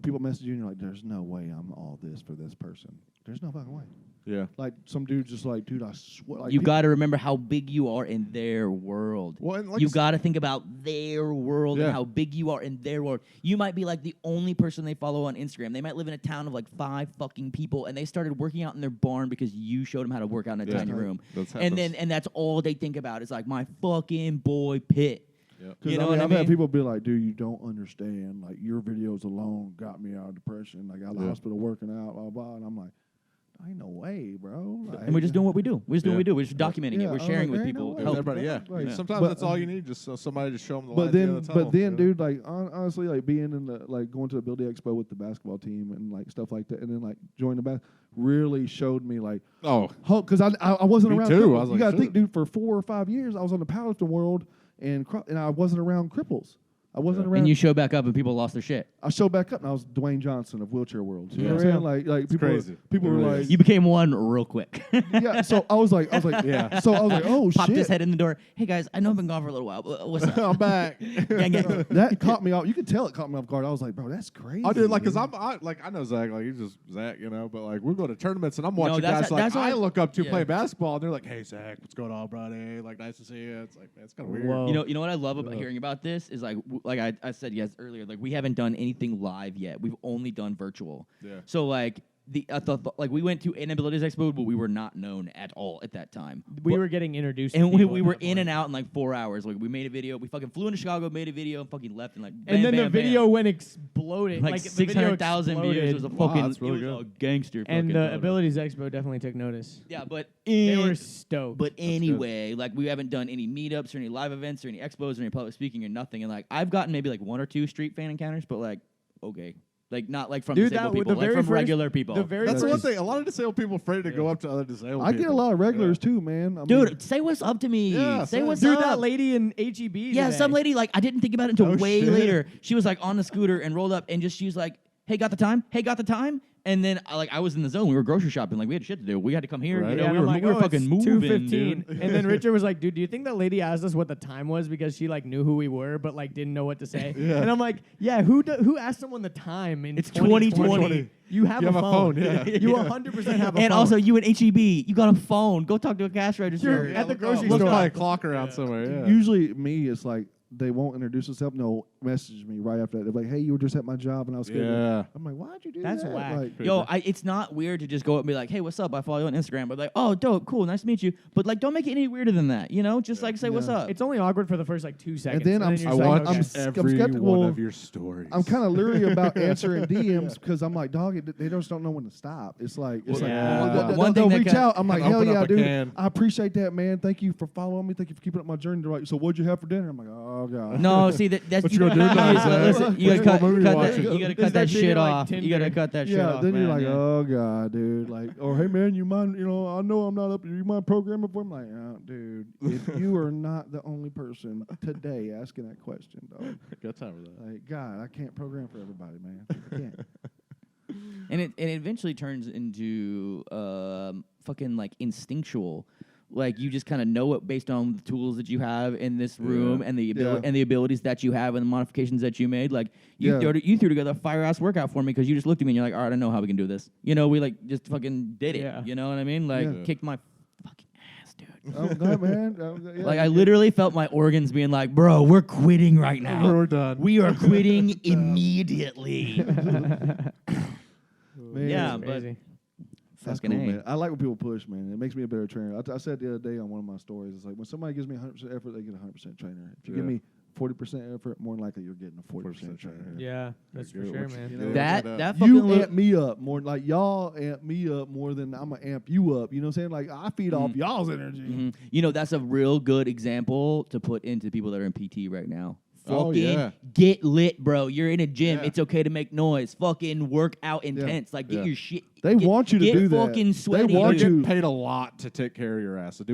people message you and you're like, there's no way I'm all this for this person. There's no fucking way. Yeah. Like some dude just like, dude, I swear. Like, You got to remember how big you are in their world. Well, and like You s- got to think about their world Yeah. and how big you are in their world. You might be like the only person they follow on Instagram. They might live in a town of like 5 fucking people, and they started working out in their barn because you showed them how to work out in a Yeah. tiny room. That's And that's all they think about is like my fucking boy Pitt. Yep. Because You know what I I've mean? had people be like, dude, you don't understand. Like, your videos alone got me out of depression. Like, out of the hospital working out, blah, blah. And I'm like, ain't no way, bro. Like, And we're just doing what we do. We're just doing what we do. We're just documenting Yeah, it. We're I'm sharing like, with there ain't no people. way. And everybody, yeah. Like, Sometimes but- that's all you need, just so somebody to show them the But light at the end then, of the tunnel. but then, you know? dude, like honestly, like being in the like going to the Ability Expo with the basketball team and like stuff like that, and then like joining the really showed me like Oh, because I wasn't Me around. too. Cripples. I was you like, gotta shit. think, dude. For 4 or 5 years, I was on the powerlifting world, and I wasn't around cripples. I wasn't around. And you show back up and people lost their shit. I showed back up, and I was Dwayne Johnson of Wheelchair World. You know Yeah. what I'm saying? Like people, crazy. people It were really like, is. You became one real quick. yeah. So I was like, Yeah. So I was like, oh Popped shit. his head in the door. Hey guys, I know I've been gone for a little while. But what's up? I'm back. Gang, gang. That caught me off. You could tell it caught me off guard. I was like, bro, that's crazy. I did like, cause dude. I know Zach, like he's just Zach, you know, but like we're going to tournaments and I'm watching that's- guys like that's I all- look up to yeah. play basketball and they're like, hey Zach, what's going on, buddy? Like nice to see you. It's like, man, it's kind of weird. Whoa. You know what I love about hearing about this is like I said yes earlier, like we haven't done anything live yet. We've only done virtual. Yeah. So like like we went to Inabilities Expo, but we were not known at all at that time. We were getting introduced, And to people we at were that in point. and out in like 4 hours. Like we made a video. We fucking flew into Chicago, made a video, and fucking left and like. Bam, And then bam, the video bam. went exploding. like the video 600,000 views. It was a exploded. fucking that's really it was good. a gangster. And fucking the photo. Abilities Expo definitely took notice. Yeah, but They were stoked. But anyway, like we haven't done any meetups or any live events or any expos or any public speaking or nothing. And like I've gotten maybe like 1 or 2 street fan encounters, but like okay, like not like from Dude, disabled that- people, the like very from first- regular people. the very That's the one first- thing. A lot of disabled people afraid to go up to other disabled I people. get a lot of regulars too, man. I Dude, mean, say what's up to me. Yeah, say say- what's Dude, up. that lady in HEB. Yeah, today. some lady, like, I didn't think about it until Oh, way shit. later. She was, like, on the scooter and rolled up and she was like, hey, got the time? Hey, got the time? And then, I was in the zone. We were grocery shopping. Like, we had shit to do. We had to come here. Right. You know, Yeah, we and were, I'm like, we were oh, fucking it's moving, 2:15. dude. And then Richard was like, dude, do you think that lady asked us what the time was because she like knew who we were but like didn't know what to say? Yeah. And I'm like, yeah, who asked someone the time in It's 2020? You have a phone. yeah. You 100% have a phone. And also, you at HEB, you got a phone. Go talk to a cash register. You're at the grocery Look store. by a clock around somewhere. Yeah. usually me, it's like they won't introduce themselves. No, message me right after that. They're like, hey, you were just at my job and I was scared. Yeah. I'm like, why'd you do That's that? whack. Like, Yo, it's not weird to just go up and be like, hey, what's up? I follow you on Instagram. But like, oh, dope, cool, nice to meet you. But like, don't make it any weirder than that, you know? Just like say what's Yeah. up. It's only awkward for the first like 2 seconds. then I'm- you're I just like, watch okay. I'm every skeptical. one of your stories. I'm kind of leery about answering DMs because I'm like, dog, they just don't know when to stop. It's like, Yeah. One they'll thing that reach can- out. I'm like, can hell open yeah, up a dude. can. I appreciate that, man. Thank you for following me. Thank you for keeping up my journey. They're like, so what'd you have for dinner? I'm like, oh god. No, see that's What you you know dude. Nice, Listen, you Which gotta movie cut watching? that. You gotta Is cut that that treated shit like off. You Tinder? gotta cut that shit Yeah, off. then you're man, like, yeah. oh god, dude, like, or hey man, you mind, I know I'm not up. You mind programming for? I'm like, oh, dude, if you are not the only person today asking that question, dog. Got time for that. Like, God, I can't program for everybody, man. I can't. And it eventually turns into fucking like instinctual. Like you just kind of know it based on the tools that you have in this room and the and the abilities that you have and the modifications that you made. Like you threw together a fire ass workout for me because you just looked at me and you're like, all right, I know how we can do this. We like just fucking did it. Yeah. You know what I mean? Like kicked my fucking ass, dude. I'm glad, man. Like I literally felt my organs being like, bro, we're quitting right now. We're done. We are quitting immediately. Man, Yeah, That's but crazy. That's fucking cool, A. man. I like when people push, man. It makes me a better trainer. I said the other day on one of my stories, it's like when somebody gives me 100% effort, they get a 100% trainer. If you give me 40% effort, more than likely you're getting a 40% trainer. Yeah, that's for Good. sure, What man. you know, That You fucking amp me up more, like y'all amp me up more than I'm gonna amp you up. You know what I'm saying? Like I feed off y'all's energy. That's a real good example to put into people that are in PT right now. Oh, Fucking yeah. get lit, bro. You're in a gym. Yeah. It's okay to make noise. Fucking work out intense. Like, get your shit. They want you to get do that. fucking They sweaty. want You're you- getting paid a lot to take care of your ass. So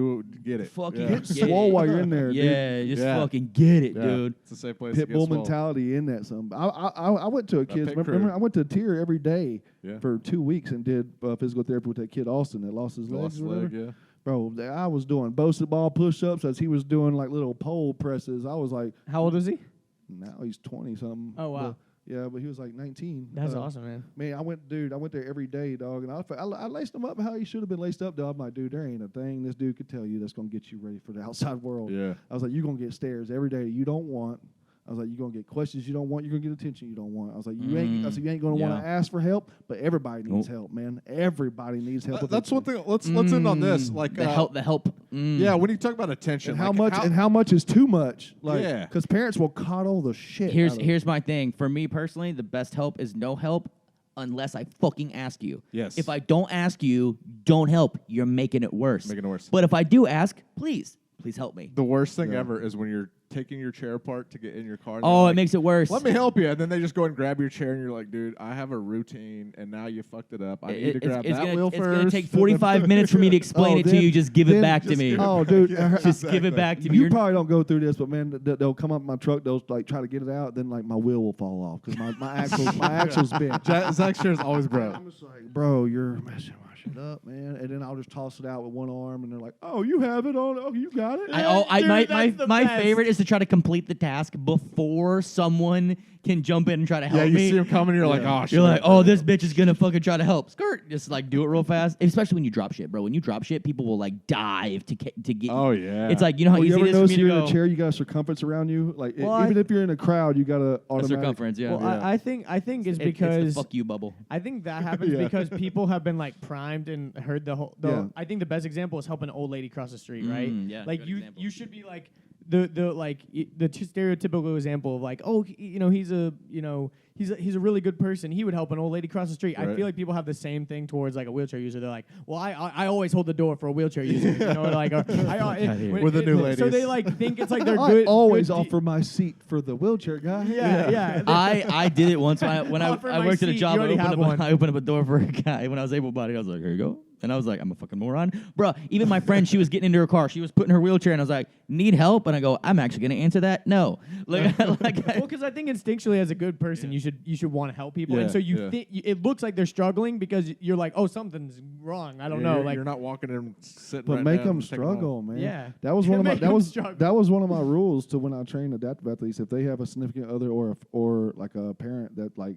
get it. Fucking Yeah. Get swole while you're in there, dude. Yeah, just Yeah. fucking get it, Yeah. dude. It's a safe place to get Pitbull swole. mentality in that. I went to a kid's. pit crew. Remember, I went to a tier every day Yeah. for 2 weeks and did physical therapy with that kid Austin that lost his Lost legs. or whatever. leg, yeah. Bro, I was doing boasted ball push-ups as he was doing like little pole presses. I was like, How old is he? now he's 20 something. Oh, wow. But he was like 19. That's awesome, man. Man, I went there every day, dog, and I laced him up how he should have been laced up, dog. I'm like, dude, there ain't a thing this dude could tell you that's gonna get you ready for the outside world. Yeah. I was like, you're gonna get stares every day you don't want. I was like, you're gonna get questions you don't want. You're gonna get attention you don't want. I was like, you ain't gonna want to ask for help, but everybody needs help, man. Everybody needs help. That's one thing. Let's end on this. Like The help. Yeah, when you talk about attention, And how much is too much? Like, Yeah. because parents will coddle the shit. Here's my thing. For me personally, the best help is no help unless I fucking ask you. Yes. If I don't ask you, don't help. You're making it worse. Making it worse. But if I do ask, please help me. The worst thing ever is when you're taking your chair apart to get in your car. and Oh, they're it makes it worse. Let me help you. And then they just go and grab your chair, and you're like, dude, I have a routine, and now you fucked it up. I need to grab that wheel It's first. gonna take 45 minutes for me to explain it to then- you. Just give it then back to just me. give it Oh, dude. Just give it back to me. You You're- probably don't go through this, but man, they'll come up my truck. They'll like try to get it out. Then like my wheel will fall off because my axle's bent. Zach's chair's always broke. I'm just like, bro, you're messing my shit up, man. And then I'll just toss it out with one arm, and they're like, oh, you have it on. Oh, you got it. Dude, my best. favorite is to try to complete the task before someone can jump in and try to help Yeah, you me. see him coming, you're like, oh, shit. You're like, oh, this bitch is gonna fucking try to help. Skirt, just like do it real fast. Especially when you drop shit, bro. When you drop shit, people will like dive to get. Oh, yeah. It's like, you know how You easy ever it is for notice me to you're in go. a chair, you got a circumference around you? Like Well, even if you're in a crowd, you got a A automatic circumference, yeah. Well, I think it's It's because the fuck you bubble. I think that happens Yeah. because people have been like primed and heard the whole. Yeah. I think the best example is helping an old lady cross the street, right? Yeah, Like good you, example. you should be like the stereotypical example of like, oh, he's a really good person. He would help an old lady cross the street. I Right. feel like people have the same thing towards like a wheelchair user. They're like, well, I always hold the door for a wheelchair user. You know, like We're the new So they ladies. like think it's like they're I good. always good offer my seat for the wheelchair guy. Yeah. I did it once when I Offer my worked at a seat, job. you I already have opened, one. I opened up a door for a guy when I was able-bodied. I was like, here you go. And I was like, I'm a fucking moron. Bruh, even my friend, she was getting into her car. She was putting her wheelchair, and I was like, need help? And I go, I'm actually going to answer that? No. Well, because I think instinctually, as a good person, you should want to help people, Yeah, and so you yeah. think it looks like they're struggling because you're like, oh, something's wrong. I don't know. You're, Like, you're not walking and sitting But right make down them and taking struggle, man. Yeah. that was one of my Make 'em struggle. that was one of my rules to when I train adaptive athletes. If they have a significant other or like a parent that like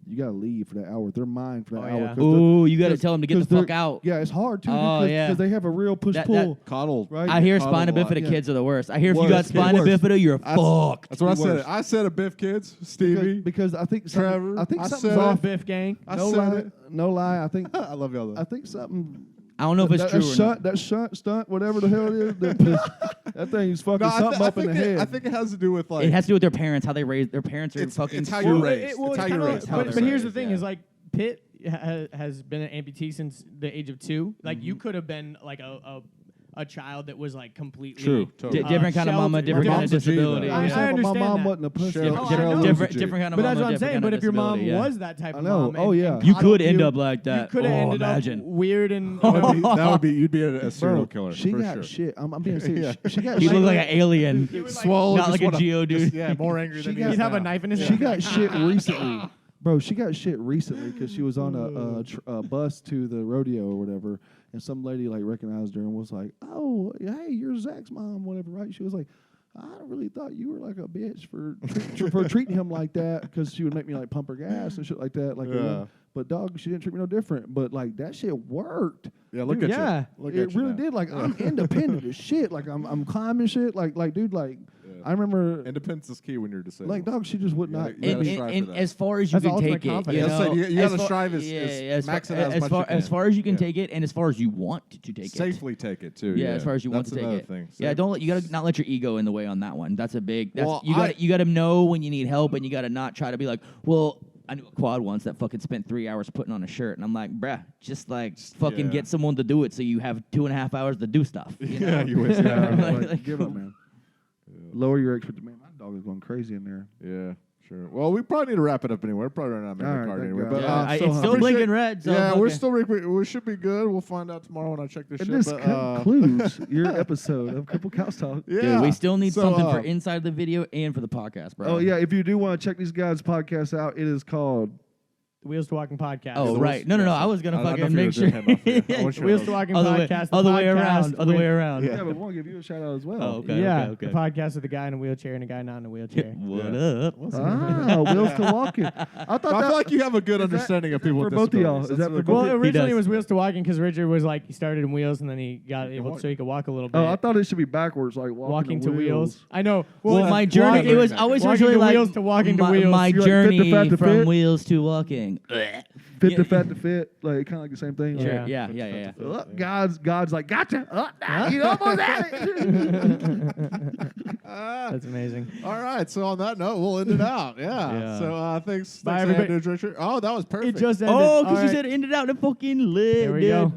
you gotta leave for that hour. They're mine for that Oh, hour. yeah. 'cause ooh, you got to 'cause- tell them to get the 'cause they're- fuck out. Yeah, it's hard too Oh, because yeah. they have a real push That- pull. Coddled. Right? I hear Coddled spina a lot. bifida Yeah. kids are the worst. I hear if you Worst. got spina Worst. bifida, you're fucked. That's what I said. Worse. I said a Biff kids, Stevie. Because I think Trevor, I think I something's said it. off. Biff gang. I No said lie, it. no lie. I think I love y'all though. I think something. I don't know if it's that, true that or shunt, not. that stunt, whatever the hell it is, that thing's fucking No, something up in the head. I think it has to do with like It has to do with their parents, how they raised their parents are fucking it's how screwed. you're raised. It's how you're raised. But here's the thing: yeah. is like Pitt has been an amputee since the age of 2. Like you could have been like a a child that was like completely True, totally. Different kind of mama, sheltered. different kind of Mom's a G, though. disability. I yeah. But understand my mom that. wasn't a pussy. Cheryl- Oh, I Cheryl know. was a different G. kind of But mama, that's what I'm different saying. kind But of if your mom disability, yeah. was that type I of know. mom, Oh, yeah. and You coddled could end you, up like that. You could have Oh, ended imagine. up weird and You'd be a serial killer. She for got sure. shit. I'm being serious. She got You shit. look like an alien. You would, like, Swole, Not just like a wanna- Geo dude. just- Yeah, more angry than he got- is he'd have a now. knife in his She hand. got shit recently. Bro, she got shit recently because she was on a bus to the rodeo or whatever, and some lady like recognized her and was like, "Oh, hey, you're Zach's mom, whatever, right?" She was like, "I really thought you were like a bitch for for treating him like that because she would make me like pump her gas and shit like that." Like, Yeah. but dog, she didn't treat me no different. But like that shit worked. Yeah, look Dude, at yeah. you. Look It at you really now. did. Like I'm independent as shit. Like I'm climbing shit. Like dude, like Yeah. I remember. Independence is key when you're disabled. Like dog, she just would You not. gotta- you let gotta me- strive for And that. as far as you That's can ultimate take it, confidence. you Yeah, so know, you as gotta far- strive as max it out as much far you can. as far as you can Yeah. take it, and as far as you want to take it. Safely take it too. Yeah, as far as you want That's to take another it. thing. Yeah, don't let you gotta not let your ego in the way on that one. That's a big. That's, Well, you gotta know when you need help, and you gotta not try to be like, well. I knew a quad once that fucking spent 3 hours putting on a shirt, and I'm like, bruh, just like fucking Yeah. get someone to do it, so you have 2.5 hours to do stuff. You know? Yeah, you wish. Yeah, Like- like, give up, man. Lower your expectations. Man, my dog is going crazy in there. Yeah, sure. Well, we probably need to wrap it up anyway. We're probably running out of All memory right, card thank anyway. God. But Yeah, I- so it's still hungry. blinking red. So yeah, okay. we should be good. We'll find out tomorrow when I check this And shit. this but, concludes your episode of Cripple Couch Talk. yeah, Dude, we still need So, something for inside the video and for the podcast, bro. Oh, yeah. If you do want to check these guys' podcast out, it is called The Wheels to Walking podcast. Oh, the right. Wheels- No. yeah, I was gonna I don't know fucking if you make were sure. doing that enough, yeah. I want you to Wheels know. to Walking Other way, podcast. other the way around. podcast Other way with- around. Yeah. Yeah, but we want to give you a shout out as well. Oh, okay. Yeah, okay. the podcast with a guy in a wheelchair and a guy not in a wheelchair. What Yeah. up? Ah, Wheels to Walking. I thought I that feel like you have a good is that- understanding of is that people for with both of y'all? disabilities. Is That's that really for cool. both Well, of originally does. it was Wheels to Walking because Richard was like, he started in wheels and then he got able walk. so he could walk a little bit. Oh, I thought it should be backwards, like walking to wheels. I know. Well, my journey, walking- it was always walking originally to like wheels to walking to my, wheels. my You like fit to journey fat to from fit? wheels to walking. Fit Yeah. to fat to fit, like kind of like the same thing. Yeah. Yeah. God's like, gotcha. You almost had it. That's amazing. All right, so on that note, we'll end it out. Yeah. Yeah. So thanks, Bye, thanks everybody. Andrew, Richard. Oh, that was perfect. It just ended. Oh, because All you right. said it ended out in fucking lit, There we dude. go.